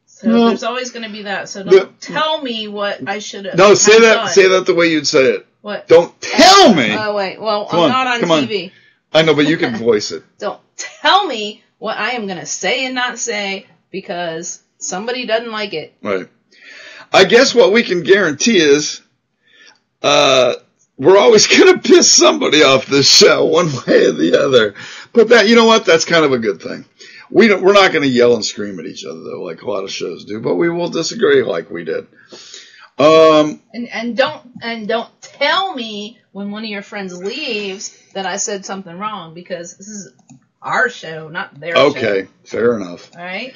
So there's always going to be that. So don't tell me what I should have. No, say that the way you'd say it. What? Don't tell me. Oh wait, well I'm not on TV. I know, but you can voice it. Don't tell me what I am going to say and not say because somebody doesn't like it. Right. I guess what we can guarantee is we're always going to piss somebody off this show one way or the other. But that, you know what? That's kind of a good thing. We're not going to yell and scream at each other, though, like a lot of shows do, but we will disagree like we did. And don't tell me when one of your friends leaves that I said something wrong, because this is our show, not their show. Okay, fair enough. All right?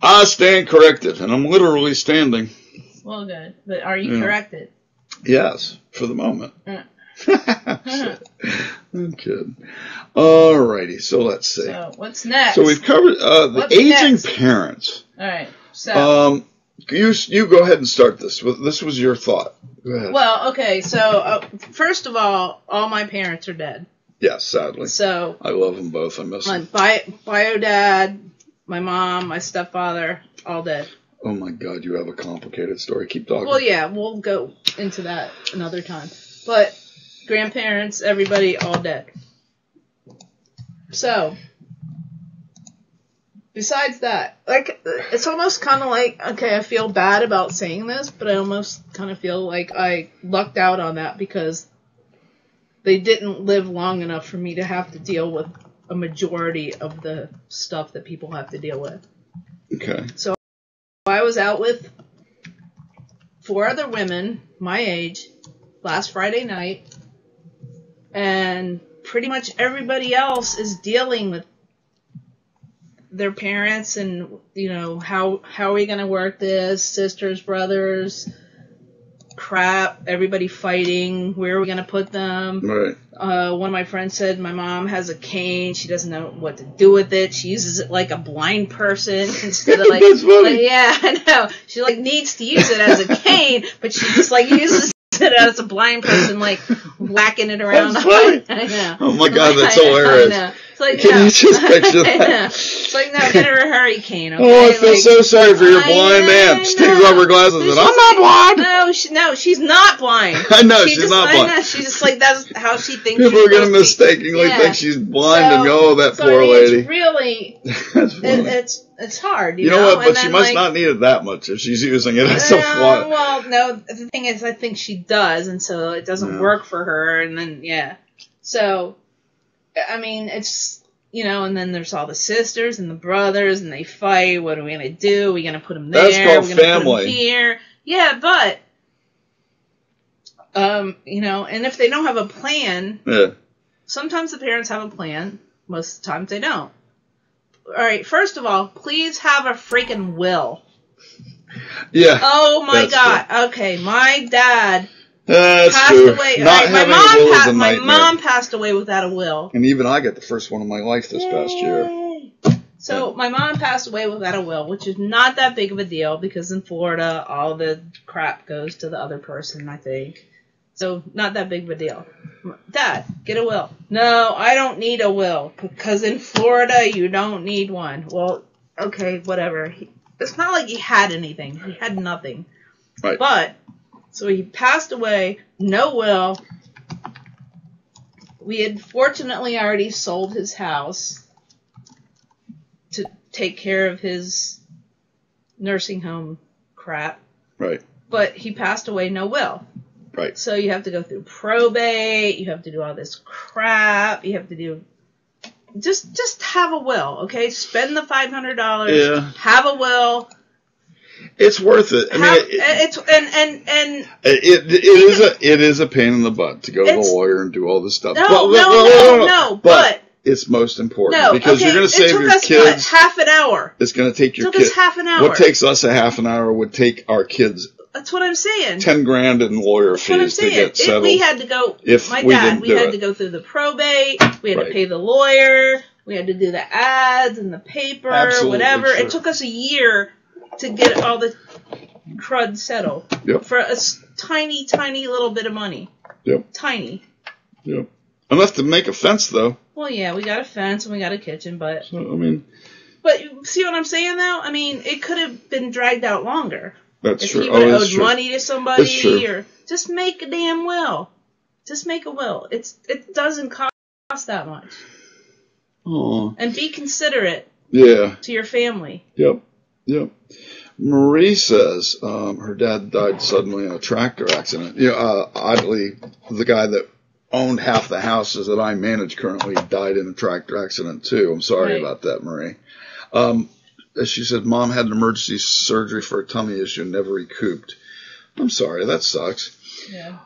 I stand corrected, and I'm literally standing. Well, good. But are you corrected? Yes, for the moment. I'm kidding. Alrighty, so let's see. So, what's next? So we've covered the aging parents. All right. So you go ahead and start this. This was your thought. Go ahead. Well, okay. So first of all my parents are dead. Yes, sadly. So I love them both. I miss them. My bio dad, my mom, my stepfather, all dead. Oh my God, you have a complicated story. Keep talking. Well, yeah, we'll go into that another time. But grandparents, everybody, all dead. So, besides that, like, it's almost kind of like, okay, I feel bad about saying this, but I almost kind of feel like I lucked out on that because they didn't live long enough for me to have to deal with a majority of the stuff that people have to deal with. Okay. So, I was out with 4 other women my age last Friday night, and pretty much everybody else is dealing with their parents and, you know, how are we going to work this, sisters, brothers, crap, everybody fighting, where are we going to put them? Right. One of my friends said my mom has a cane, she doesn't know what to do with it, she uses it like a blind person instead of like, That's funny. yeah, I know, she like needs to use it as a cane, but she just like uses it as a blind person, like whacking it around. That's funny. I know. Oh my God, that's hilarious. I know. It's like, Can no. you just picture I that? know. It's like, no, get her a hurricane, okay? Oh, I feel like, so sorry for your I blind know, aunt. She takes off her glasses and I'm not blind. No, she's not blind. I know, she's not blind. I know, she's just like, that's how she thinks. People are going to supposed mistakenly think she's blind and go, oh, that so poor lady. It's really, That's funny. it's hard, You know what? But she must not need it that much if she's using it as a fly. Well, no, the thing is, I think she does, and so it doesn't work for her, and then, yeah. So, I mean, it's, you know, and then there's all the sisters and the brothers, and they fight. What are we going to do? Are we going to put them there? That's called Are we gonna family. Put them here? Yeah, but, you know, and if they don't have a plan, sometimes the parents have a plan. Most of the times they don't. All right, first of all, please have a freaking will. Yeah. Oh my God. True. Okay, my dad That's passed true. away. Not Right, having a will is a my nightmare. mom passed away without a will. And even I got the first one of my life this past year. So my mom passed away without a will, which is not that big of a deal because in Florida all the crap goes to the other person, I think. So not that big of a deal. Dad, get a will. No, I don't need a will because in Florida you don't need one. Well, okay, whatever. It's not like he had anything. He had nothing. Right. But, so he passed away, no will. We had fortunately already sold his house to take care of his nursing home crap. Right. But he passed away, no will. Right. So you have to go through probate, you have to do all this crap, you have to do... Just have a will, okay? Spend the $500. Yeah. Have a will. It's worth it. I mean, it is a pain in the butt to go to the lawyer and do all this stuff. No, but it's most important no, because okay, you're going to save your us, kids. Half an hour. It's going to take your It kids. took us half an hour. What takes us a half an hour would take our kids That's what I'm saying. $10,000 in lawyer fees to get settled. We had to go. If my we dad, didn't we do had it. to go through the probate. We had Right. to pay the lawyer. We had to do the ads and the paper, Absolutely, whatever. sure. It took us a year to get all the crud settled Yep. for a tiny, tiny little bit of money. Yep. Tiny. Yep. Enough to make a fence, though. Well, yeah, we got a fence and we got a kitchen, but So, I mean, see what I'm saying, though? I mean, it could have been dragged out longer. that's If true. he would have that's owed true. money to somebody, That's true. or just make a damn will. Just make a will. It doesn't cost that much. Aw. And be considerate Yeah. to your family. Yep. Yep. Marie says her dad died suddenly in a tractor accident. Oddly, the guy that owned half the houses that I manage currently died in a tractor accident too. I'm sorry about that, Marie. As she said, Mom had an emergency surgery for a tummy issue and never recouped. I'm sorry, that sucks. Yeah.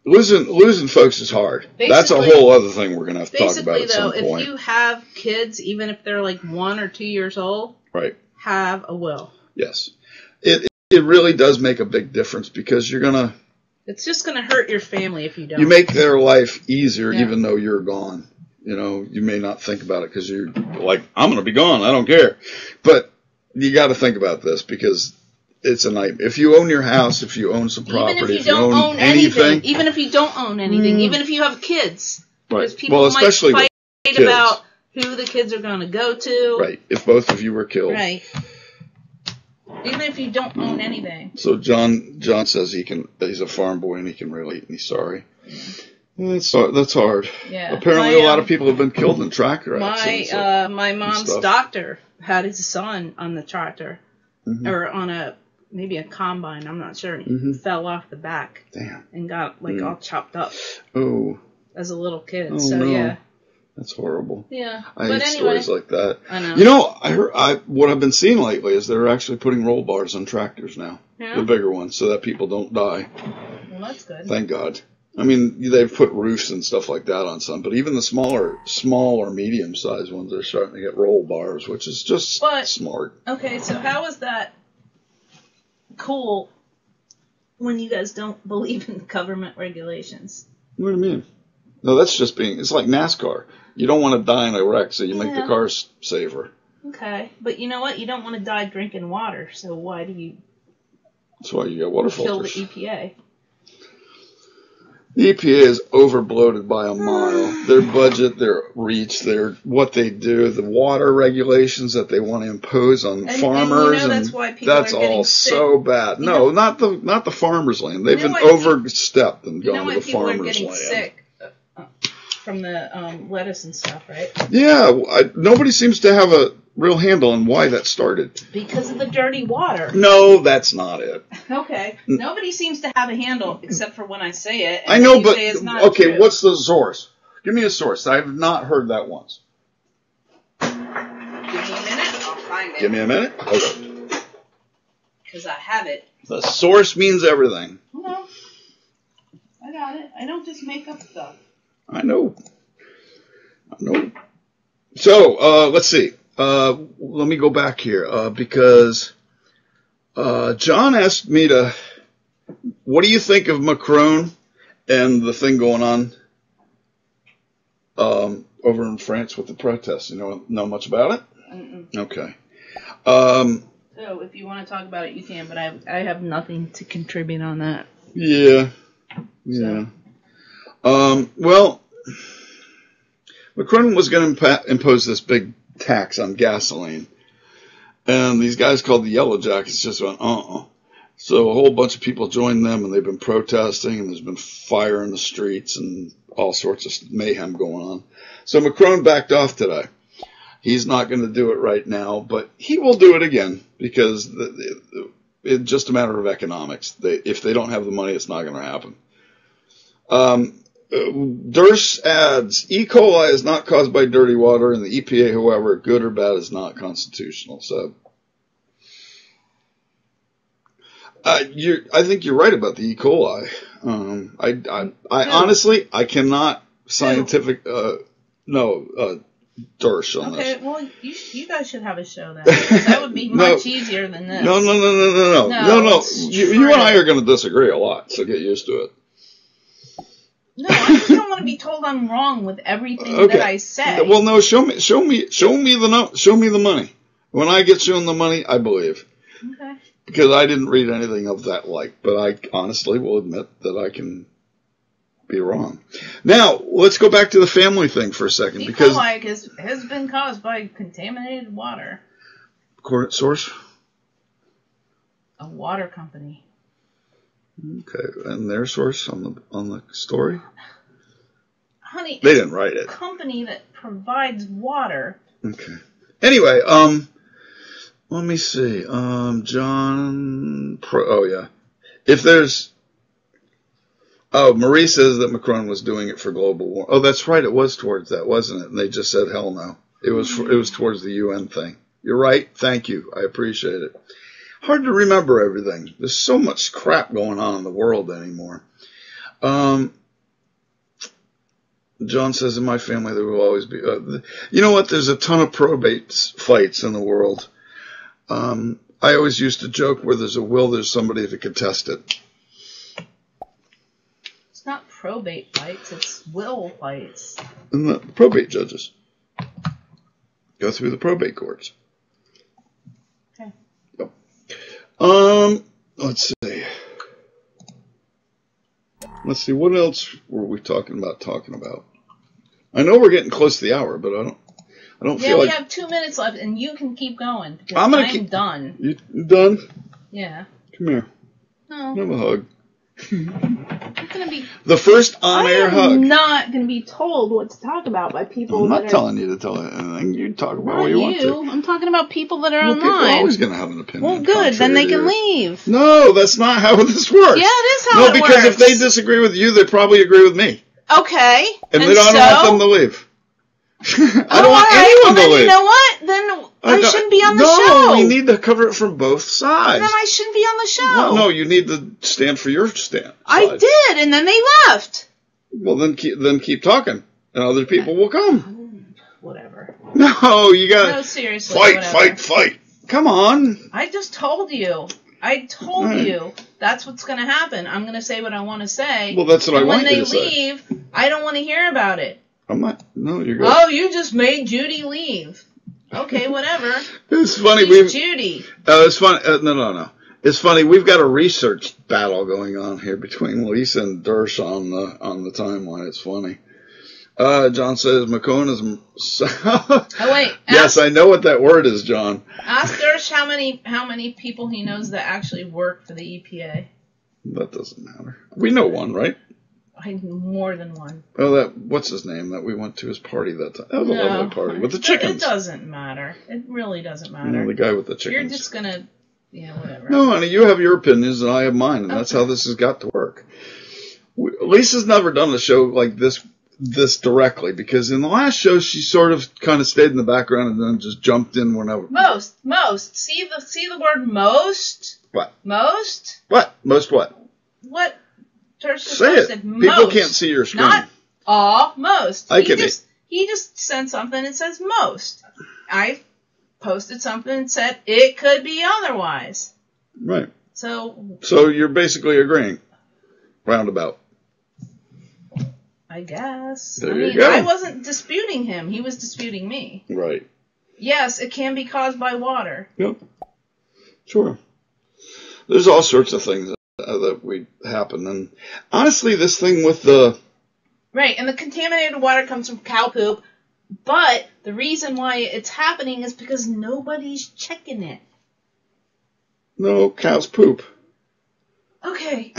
Losing folks is hard. That's a whole other thing we're going to have to talk about at some point. If you have kids, even if they're like 1 or 2 years old, right, have a will. Yes. It really does make a big difference because you're going to... It's just going to hurt your family if you don't. You make their life easier even though you're gone. You may not think about it because you're like, I'm going to be gone. I don't care. But you got to think about this because it's a nightmare. If you own your house, if you own some property, even if you don't own anything, even if you have kids, right. Because people might fight about who the kids are going to go to. Right. If both of you were killed. Right. Even if you don't own anything. So John says he's a farm boy and he can relate and he's sorry. Yeah. That's hard. Yeah. Apparently a lot of people have been killed in tractor accidents. My mom's doctor had his son on the tractor. Mm-hmm. Or on maybe a combine, I'm not sure. He fell off the back. Damn. And got all chopped up. Oh. As a little kid. Oh, so no. yeah. That's horrible. Yeah. I hate stories like that. I know. What I've been seeing lately is they're actually putting roll bars on tractors now. Yeah. The bigger ones, so that people don't die. Well, that's good. Thank God. I mean, they've put roofs and stuff like that on some, but even the small or medium-sized ones are starting to get roll bars, which is just smart. Okay, so how is that cool when you guys don't believe in government regulations? What do you mean? No, that's just it's like NASCAR. You don't want to die in a wreck, so you make the cars safer. Okay, but you know what? You don't want to die drinking water, so why do you... That's why you get water filters. Kill the EPA. The EPA is over-bloated by a mile. Their budget, their reach, what they do, the water regulations that they want to impose on farmers, that's why people are getting sick. So bad. No, not the farmers' land. They've been overstepped and gone to the farmers' land. You know why people are getting sick? From the lettuce and stuff, right? Yeah, nobody seems to have a real handle on why that started. Because of the dirty water. No, that's not it. Okay. Nobody seems to have a handle except for when I say it. I know, but true. What's the source? Give me a source. I have not heard that once. Give me a minute. I'll find it. Give me a minute. Okay. Because I have it. The source means everything. No. I got it. I don't just make up stuff. I know. So, let's see. Let me go back here, because John asked me what do you think of Macron and the thing going on over in France with the protests? You know much about it? Mm-mm. Okay. So if you want to talk about it, you can, but I have nothing to contribute on that. Yeah. Well, Macron was going to impose this big tax on gasoline, and these guys called the Yellow Jackets just went, So a whole bunch of people joined them, and they've been protesting, and there's been fire in the streets and all sorts of mayhem going on. So Macron backed off today. He's not going to do it right now, but he will do it again because it's just a matter of economics. If they don't have the money, it's not going to happen. Durst adds, E. coli is not caused by dirty water, and the EPA, however, good or bad, is not constitutional. So, I think you're right about the E. coli. I honestly, I cannot scientific, Durst on this. Okay, well, you guys should have a show then. That would be much easier than this. No. You and I are going to disagree a lot, so get used to it. No, I just don't want to be told I'm wrong with everything that I say. Well, no, show me the money. When I get shown the money, I believe. Okay. Because I didn't read anything of that but I honestly will admit that I can be wrong. Now, let's go back to the family thing for a second. E. coli has been caused by contaminated water. Current source? A water company. Okay, and their source on the story? Honey, they didn't write it. A company that provides water. Okay. Anyway, Let me see. John. Oh yeah. If there's. Oh, Marie says that Macron was doing it for global war. Oh, that's right. It was towards that, wasn't it? And they just said hell no. It was towards the UN thing. You're right. Thank you. I appreciate it. Hard to remember everything. There's so much crap going on in the world anymore. John says in my family there will always be. You know what? There's a ton of probate fights in the world. I always used to joke where there's a will, there's somebody to contest it. It's not probate fights, it's will fights. And the probate judges go through the probate courts. Okay. Yep. Let's see. Let's see, what else were we talking about? I know we're getting close to the hour, but I don't feel like... Yeah, we have 2 minutes left, and you can keep going, because I'm done. You done? Yeah. Come here. No. Have a hug. I'm gonna be... The first on-air hug. I'm not going to be told what to talk about by people I'm that not telling you to tell anything. You talk about what you want to. I'm talking about people that are Well, people are online. always going to have an opinion. Well, good. Then they can leave. No, that's not how this works. Yeah, it is how it works. No, because if they disagree with you, they probably agree with me. Okay. And then I don't want them to leave. I don't want anyone to leave. You know what? Then I shouldn't be on the show. No, we need to cover it from both sides. Then I shouldn't be on the show. No, you need to stand for your stand. I did, and then they left. Well, then keep talking, and other people will come. Whatever. No, you got to... No, seriously, fight. Come on. I just told you. You that's what's going to happen. I'm going to say what I want to say. Well, that's what I want you to say. When they leave, I don't want to hear about it. I'm not. No, you're good. Oh, you just made Judy leave. Okay, whatever. It's funny. She's Judy. It's funny. No. It's funny. We've got a research battle going on here between Lisa and Dersh on the timeline. It's funny. John says Macron is. Oh wait. Yes, I know what that word is, John. Ask Dersh how many people he knows that actually work for the EPA. That doesn't matter. We know one, right? More than one. Oh, what's his name that we went to his party that time? That was a lovely party with the chickens. It doesn't matter. It really doesn't matter. You know, the guy with the chickens. You're just gonna, whatever. No, honey, you have your opinions and I have mine, and that's how this has got to work. Lisa's never done a show like this directly, because in the last show she sort of kind of stayed in the background and then just jumped in whenever. Most. See the word most. What? Most. What? Most what? What? Say it. Most. People can't see your screen. Not all. Most. He just sent something that says most. I posted something and said it could be otherwise. Right. So you're basically agreeing. Roundabout. I guess. There you go. I wasn't disputing him. He was disputing me. Right. Yes, it can be caused by water. Yep. Sure. There's all sorts of things that would happen. And honestly, this thing with the... Right, and the contaminated water comes from cow poop, but the reason why it's happening is because nobody's checking it. No, cows poop. Okay.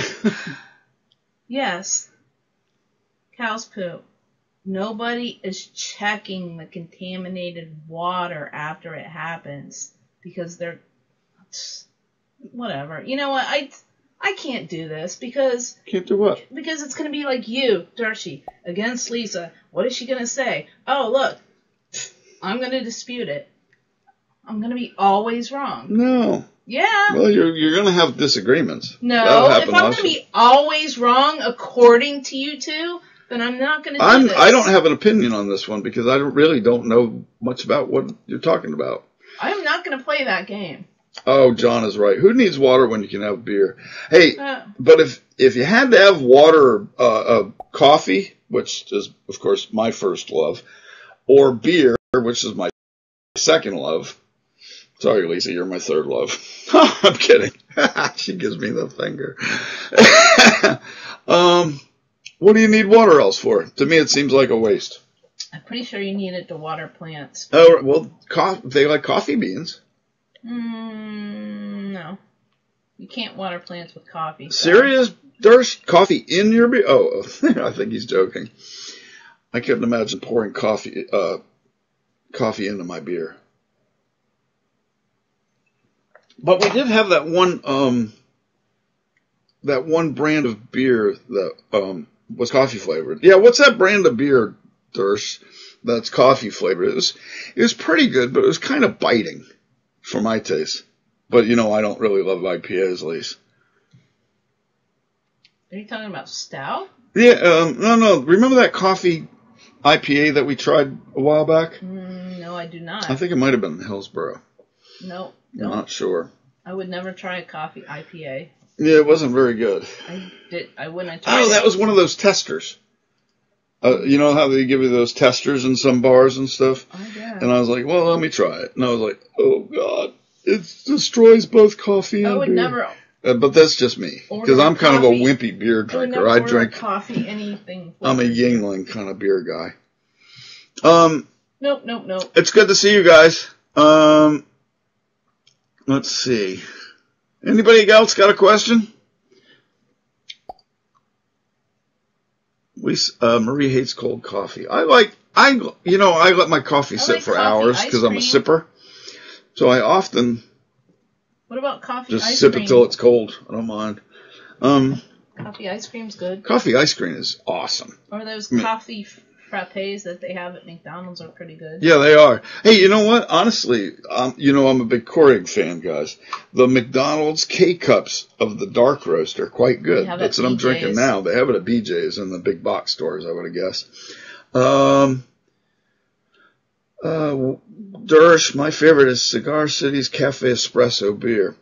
Yes. Cows poop. Nobody is checking the contaminated water after it happens because they're... Whatever. You know what? I can't do this because... Can't do what? Because it's going to be like you, Dershi, against Lisa. What is she going to say? Oh, look. I'm going to dispute it. I'm going to be always wrong. No. Yeah. Well, you're going to have disagreements. No. If I'm going to be always wrong according to you two, then I'm not going to do this. I don't have an opinion on this one because I really don't know much about what you're talking about. I'm not going to play that game. Oh, John is right. Who needs water when you can have beer? Hey, but if you had to have water, coffee, which is, of course, my first love, or beer, which is my second love. Sorry, Lisa, you're my third love. I'm kidding. She gives me the finger. What do you need water else for? To me, it seems like a waste. I'm pretty sure you need it to water plants. Oh, well, they like coffee beans. No. You can't water plants with coffee. So. Serious? There's coffee in your beer? Oh, I think he's joking. I couldn't imagine pouring coffee into my beer. But we did have that one brand of beer that was coffee flavored. Yeah, what's that brand of beer, Dersh, that's coffee flavored? It was pretty good, but it was kind of biting for my taste. But, I don't really love IPAs, Lise. Are you talking about stout? Yeah, no. Remember that coffee IPA that we tried a while back? No, I do not. I think it might have been Hillsborough. No. I'm not sure. I would never try a coffee IPA. Yeah, it wasn't very good. I wouldn't have tried it. Oh, that was one of those testers. You know how they give you those testers in some bars and stuff? Oh, yeah. And I was like, well, let me try it. And I was like, oh, God, it destroys both coffee and beer. I would never... but that's just me, because I'm kind of a wimpy beer drinker. I drink coffee, anything. I'm a Yingling kind of beer guy. Nope. It's good to see you guys. Let's see. Anybody else got a question? Marie hates cold coffee. I let my coffee sit for hours because I'm a sipper. So I often what about coffee just ice sip cream? it till it's cold. I don't mind. Coffee ice cream's good. Coffee ice cream is awesome. Or those coffee frappes that they have at McDonald's are pretty good. Yeah, they are. Hey, you know what? Honestly, I'm a big Keurig fan, guys. The McDonald's K-Cups of the dark roast are quite good. That's what I'm drinking now. They have it at BJ's and the big box stores, I would have guessed. Dersh, my favorite is Cigar City's Cafe Espresso beer.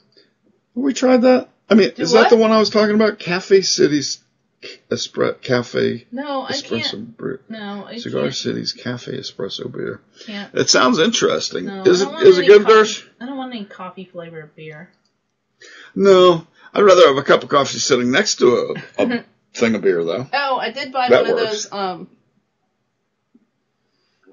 Have we tried that? I mean, is that the one I was talking about? Cafe City's Cafe Espresso beer. No, I Cigar can't. City's Cafe Espresso beer. Can't. It sounds interesting. No, Is it good, Dersh? I don't want any coffee flavored beer. No, I'd rather have a cup of coffee sitting next to a thing of beer, though. Oh, I did buy one of those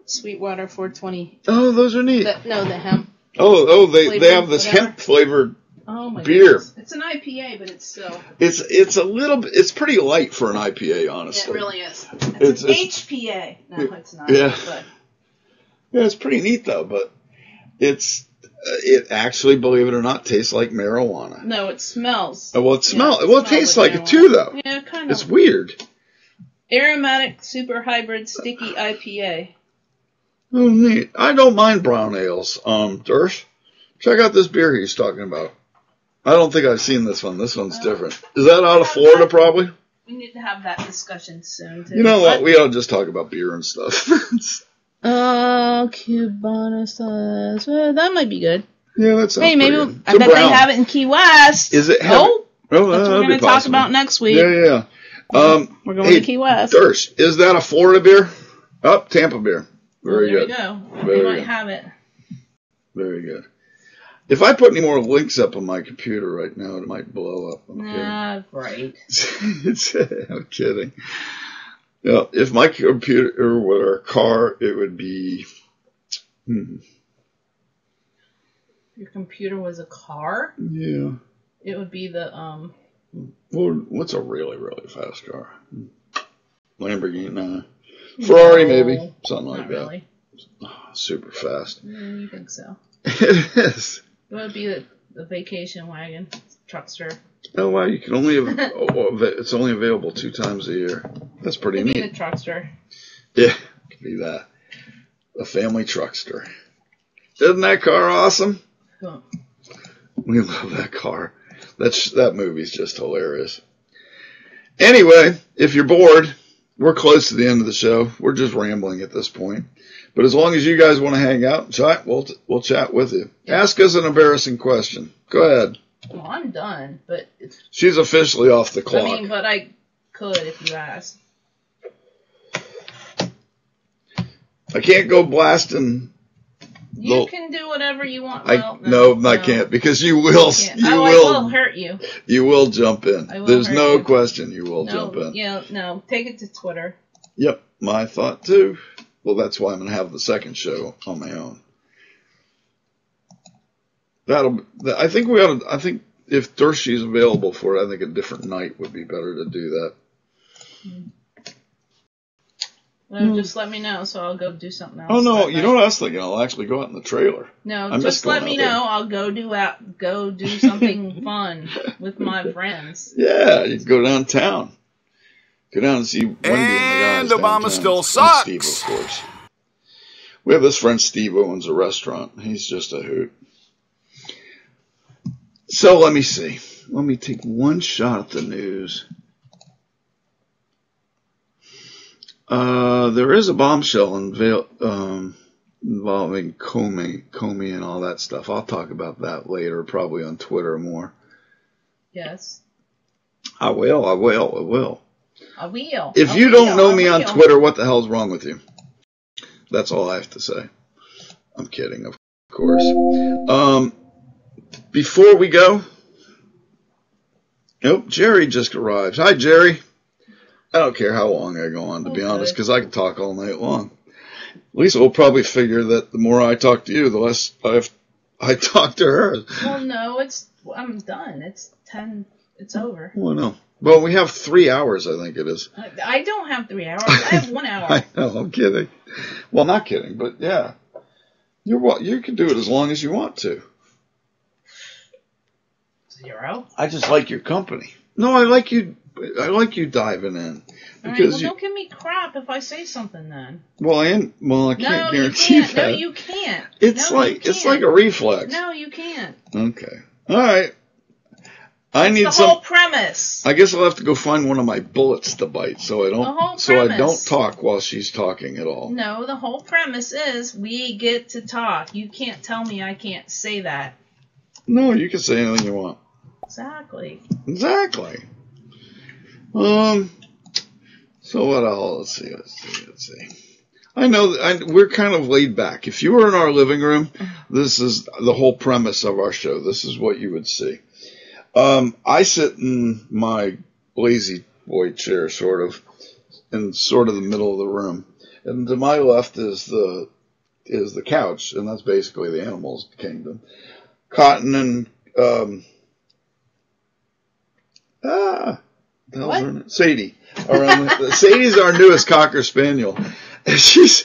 Sweetwater 420. Oh, those are neat. The hemp. They have this hemp flavored beer. Goodness. It's an IPA, but it's so. It's a little bit. It's pretty light for an IPA, honestly. It really is. It's an HPA. No, it's not. Yeah. But. Yeah, it's pretty neat though. But it actually, believe it or not, tastes like marijuana. No, it smells. Well, it tastes like it too, though. Yeah, kind of. It's weird. Aromatic super hybrid sticky IPA. Oh, neat. I don't mind brown ales. Dersh, check out this beer he's talking about. I don't think I've seen this one. This one's different. Is that out of Florida, probably? We need to have that discussion soon, too. You know what? We ought to just talk about beer and stuff. Cubana sauce. That might be good. Yeah, that sounds maybe good. I bet they have it in Key West. Is it? That's what we're going to talk possible. about next week. Yeah. We're going to Key West. Dersh, is that a Florida beer? Oh, Tampa beer. Very good. There we go. They might have it. Very good. If I put any more links up on my computer right now, it might blow up. Right. I'm kidding. Yeah, if my computer were a car, it would be. Your computer was a car? Yeah. It would be the Well, what's a really, really fast car? Lamborghini, no. Ferrari, maybe, something like that. Really. Oh, super fast. You think so? It is. It would be the vacation wagon, truckster. Oh wow! You can only it's only available 2 times a year. That's pretty neat. Could be the truckster. Yeah, could be that. A family truckster. Isn't that car awesome? Huh. We love that car. That movie's just hilarious. Anyway, if you're bored, we're close to the end of the show. We're just rambling at this point. But as long as you guys want to hang out and chat, we'll chat with you. Yeah. Ask us an embarrassing question. Go ahead. Well, I'm done, but she's officially off the clock. I mean, but I could if you asked. I can't go blasting. You can do whatever you want. I can't because you will. I will hurt you. You will jump in. There's no question you will jump in. Yeah, no. Take it to Twitter. Yep, my thought too. Well, that's why I'm going to have the second show on my own. I think if Dershi's available for it, I think a different night would be better to do that. Well, just let me know, so I'll go do something else. Oh no, you know what I was thinking? I'll actually go out in the trailer. No, just let me know. I'll go do something fun with my friends. Yeah, you can go downtown. Go down and see Wendy and the guys Obama downtown. still sucks. Steve, of course. We have this friend Steve who owns a restaurant. He's just a hoot. So let me see. Let me take one shot at the news. There is a bombshell involving Comey and all that stuff. I'll talk about that later, probably on Twitter more. Yes. I will. If I you will, don't know I me on will. Twitter, what the hell's wrong with you? That's all I have to say. I'm kidding, of course. Before we go, Jerry just arrived. Hi, Jerry. I don't care how long I go on, to be honest, because I can talk all night long. Lisa will probably figure that the more I talk to you, the less I talk to her. Well, no, I'm done. It's 10. It's over. Well, no. Well, we have 3 hours, I think it is. I don't have 3 hours. I have 1 hour. I know, I'm kidding. Well, not kidding, but yeah. You can do it as long as you want to. 0. I just like your company. No, I like you diving in. Because don't give me crap if I say something then. I can't guarantee that. No, you can't. It's like a reflex. No, you can't. Okay. All right. The whole premise. I guess I'll have to go find one of my bullets to bite so I don't talk while she's talking at all. No, the whole premise is we get to talk. You can't tell me I can't say that. No, you can say anything you want. Exactly. So what else? Let's see. I know we're kind of laid back. If you were in our living room, this is the whole premise of our show. This is what you would see. I sit in my lazy boy chair, sort of the middle of the room, and to my left is the couch, and that's basically the animals kingdom. Cotton and Sadie. Sadie's our newest Cocker Spaniel. She's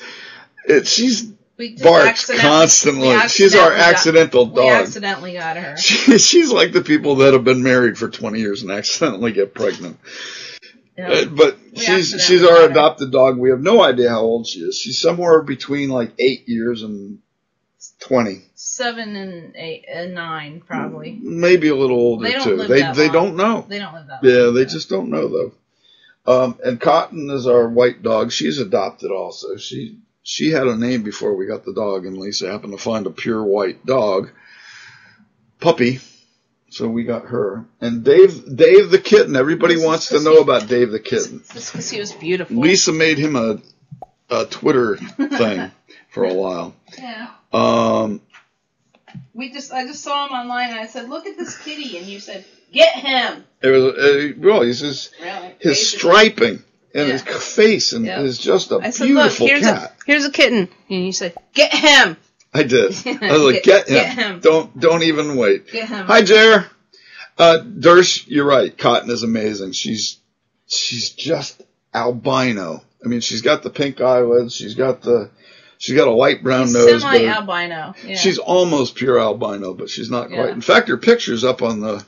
barks constantly. She's our accidental dog. We accidentally got her. She's like the people that have been married for 20 years and accidentally get pregnant. Yeah. But she's our adopted dog. We have no idea how old she is. She's somewhere between like 8 years and 20. 7 and 8 and 9 probably. Maybe a little older too. They don't know. They don't live that long. Yeah, they just don't know though. And Cotton is our white dog. She's adopted also. She had a name before we got the dog, and Lisa happened to find a pure white dog puppy, so we got her. And Dave the kitten. Everybody wants to know about Dave the kitten. Just because he was beautiful. Lisa made him a Twitter thing for a while. Yeah. I just saw him online, and I said, "Look at this kitty," and you said, "Get him." His striping and his face and is just a beautiful cat. Here's a kitten, and you said, "Get him." I did. I was like, "Get him. Don't even wait." Get him. Hi, Jer. Dersh, you're right. Cotton is amazing. She's just albino. I mean, she's got the pink eyelids. She's got a light brown nose. Semi-albino. Yeah. She's almost pure albino, but she's not quite. In fact, her picture's up on the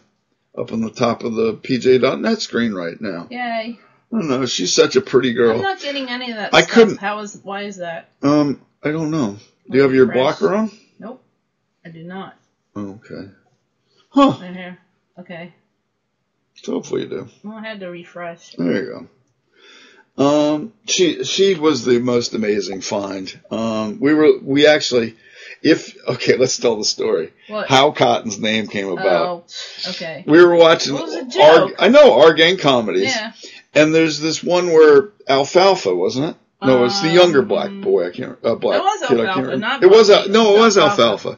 top of the PJ.net screen right now. Yay. I don't know. She's such a pretty girl. I'm not getting any of that I stuff. couldn't. Why is that? I don't know. Do you have your blocker on? Nope. I do not. Okay. Huh. Right here. Okay. So hopefully you do. Well, I had to refresh. There you go. She was the most amazing find. Let's tell the story. What? How Cotton's name came about. Oh, okay. We were watching our gang comedies. Yeah. And there's this one where Alfalfa, wasn't it? No, it's the younger black boy. I can't. Black it was kid. Alfalfa, not it was Alfalfa.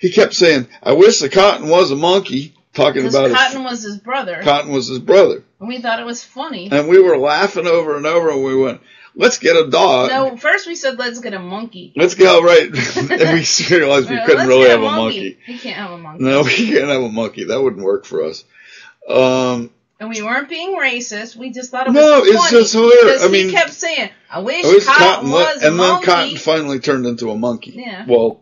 He kept saying, "I wish the Cotton was a monkey." Talking about Cotton was his brother. Cotton was his brother. And we thought it was funny. And we were laughing over and over, and we went, "Let's get a dog." No, first we said, "Let's get a monkey." Let's go, right. And we realized we couldn't really have a monkey. We can't have a monkey. No, we can't have a monkey. That wouldn't work for us. And we weren't being racist. We just thought it was No, funny. it's just hilarious. Because I mean, he kept saying, I wish Cotton Cotton was a and monkey. then Cotton finally turned into a monkey. Yeah. Well,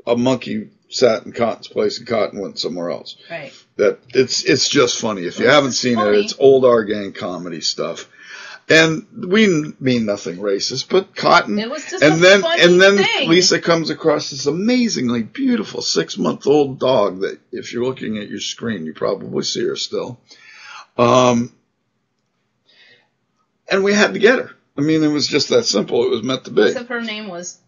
a monkey sat in Cotton's place and Cotton went somewhere else. Right. That it's just funny. If you haven't seen funny. it, it's old our gang comedy stuff. And we mean nothing racist, but Cotton. It was just and a then funny and then thing. Lisa comes across this amazingly beautiful 6-month-old dog that if you're looking at your screen, you probably see her still. And we had to get her. I mean, it was just that simple. It was meant to be. Except her name was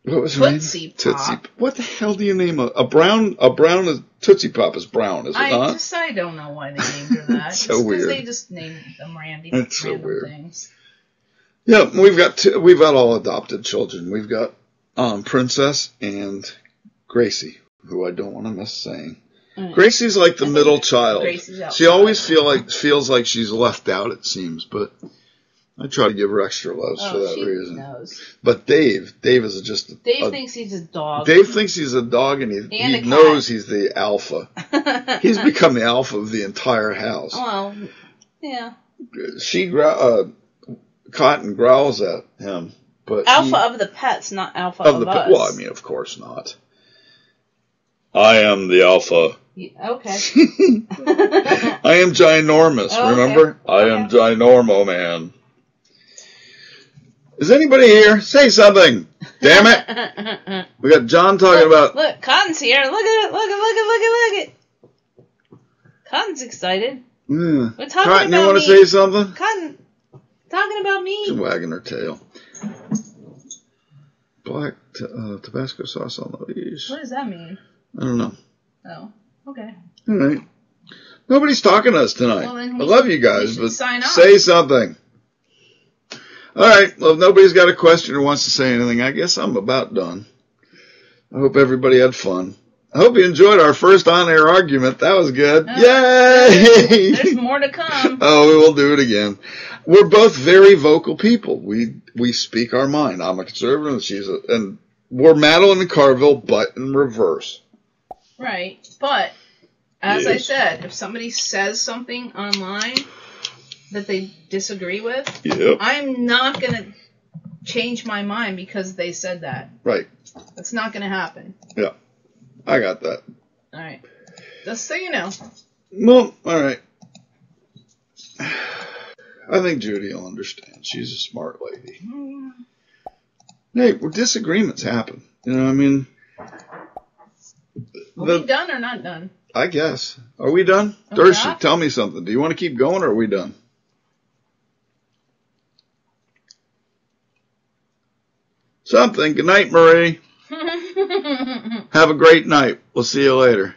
What was her Tootsie name? Pop. Tootsie. What the hell do you name a brown? A brown is Tootsie Pop is brown, is it not? I don't know why they named her that. So weird. They just named them random so weird. things. Yeah, we've got all adopted children. We've got Princess and Gracie, who I don't want to miss saying. Gracie's like the middle child. She always feels like she's left out, it seems, but I try to give her extra loves for that reason. Knows. But Dave is just Dave thinks he's a dog. Dave thinks he's a dog, and he knows he's the alpha. He's become the alpha of the entire house. Well, yeah. Cotton growls at him, but alpha of the pets, not alpha of us. Well, I mean, of course not. I am the alpha. Okay. I am ginormous. Okay. Remember, I am ginormo man. Is anybody here? Say something. Damn it! We got John talking about. Look, Cotton's here. Look at it. Look at. Cotton's excited. Yeah. We're talking Cotton, about you want to me. say something? Cotton, talking about me. She's wagging her tail. Black Tabasco sauce on these. What does that mean? I don't know. Oh, okay. All right. Nobody's talking to us tonight. Well, then I love you guys, but sign off. say something. All right. Well, if nobody's got a question or wants to say anything, I guess I'm about done. I hope everybody had fun. I hope you enjoyed our first on-air argument. That was good. Yay! There's more to come. Oh, we will do it again. We're both very vocal people. We speak our mind. I'm a conservative, and we're Madeline and Carville, but in reverse. Right, but as I said, if somebody says something online that they disagree with, I'm not going to change my mind because they said that. Right. That's not going to happen. Yeah, I got that. All right. Just so you know. Well, all right. I think Judy will understand. She's a smart lady. Hey, disagreements happen. You know what I mean? Are we done or not done? I guess. Are we done? Dershi, tell me something. Do you want to keep going or are we done? Something. Good night, Marie. Have a great night. We'll see you later.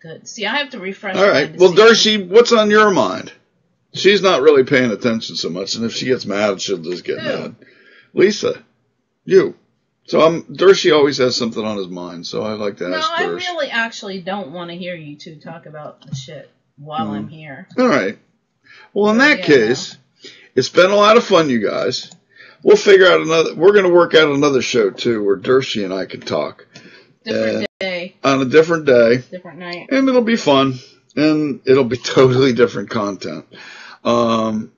Good. See, I have to refresh. All right. Well, Dershi, what's on your mind? She's not really paying attention so much, and if she gets mad, she'll just get mad. Lisa, you. So Dershi always has something on his mind, so I like to ask Dershi. No, I really actually don't want to hear you two talk about the shit while I'm here. All right. Well, in that case, it's been a lot of fun, you guys. We'll figure out we're going to work out another show, too, where Dershi and I can talk. Different day. On a different day. Different night. And it'll be fun. And it'll be totally different content. God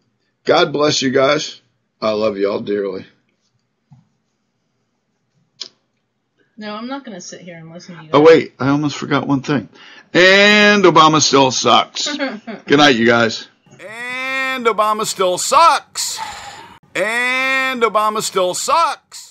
bless you guys. I love you all dearly. No, I'm not going to sit here and listen to you. Oh, wait. I almost forgot one thing. And Obama still sucks. Good night, you guys. And Obama still sucks. And Obama still sucks.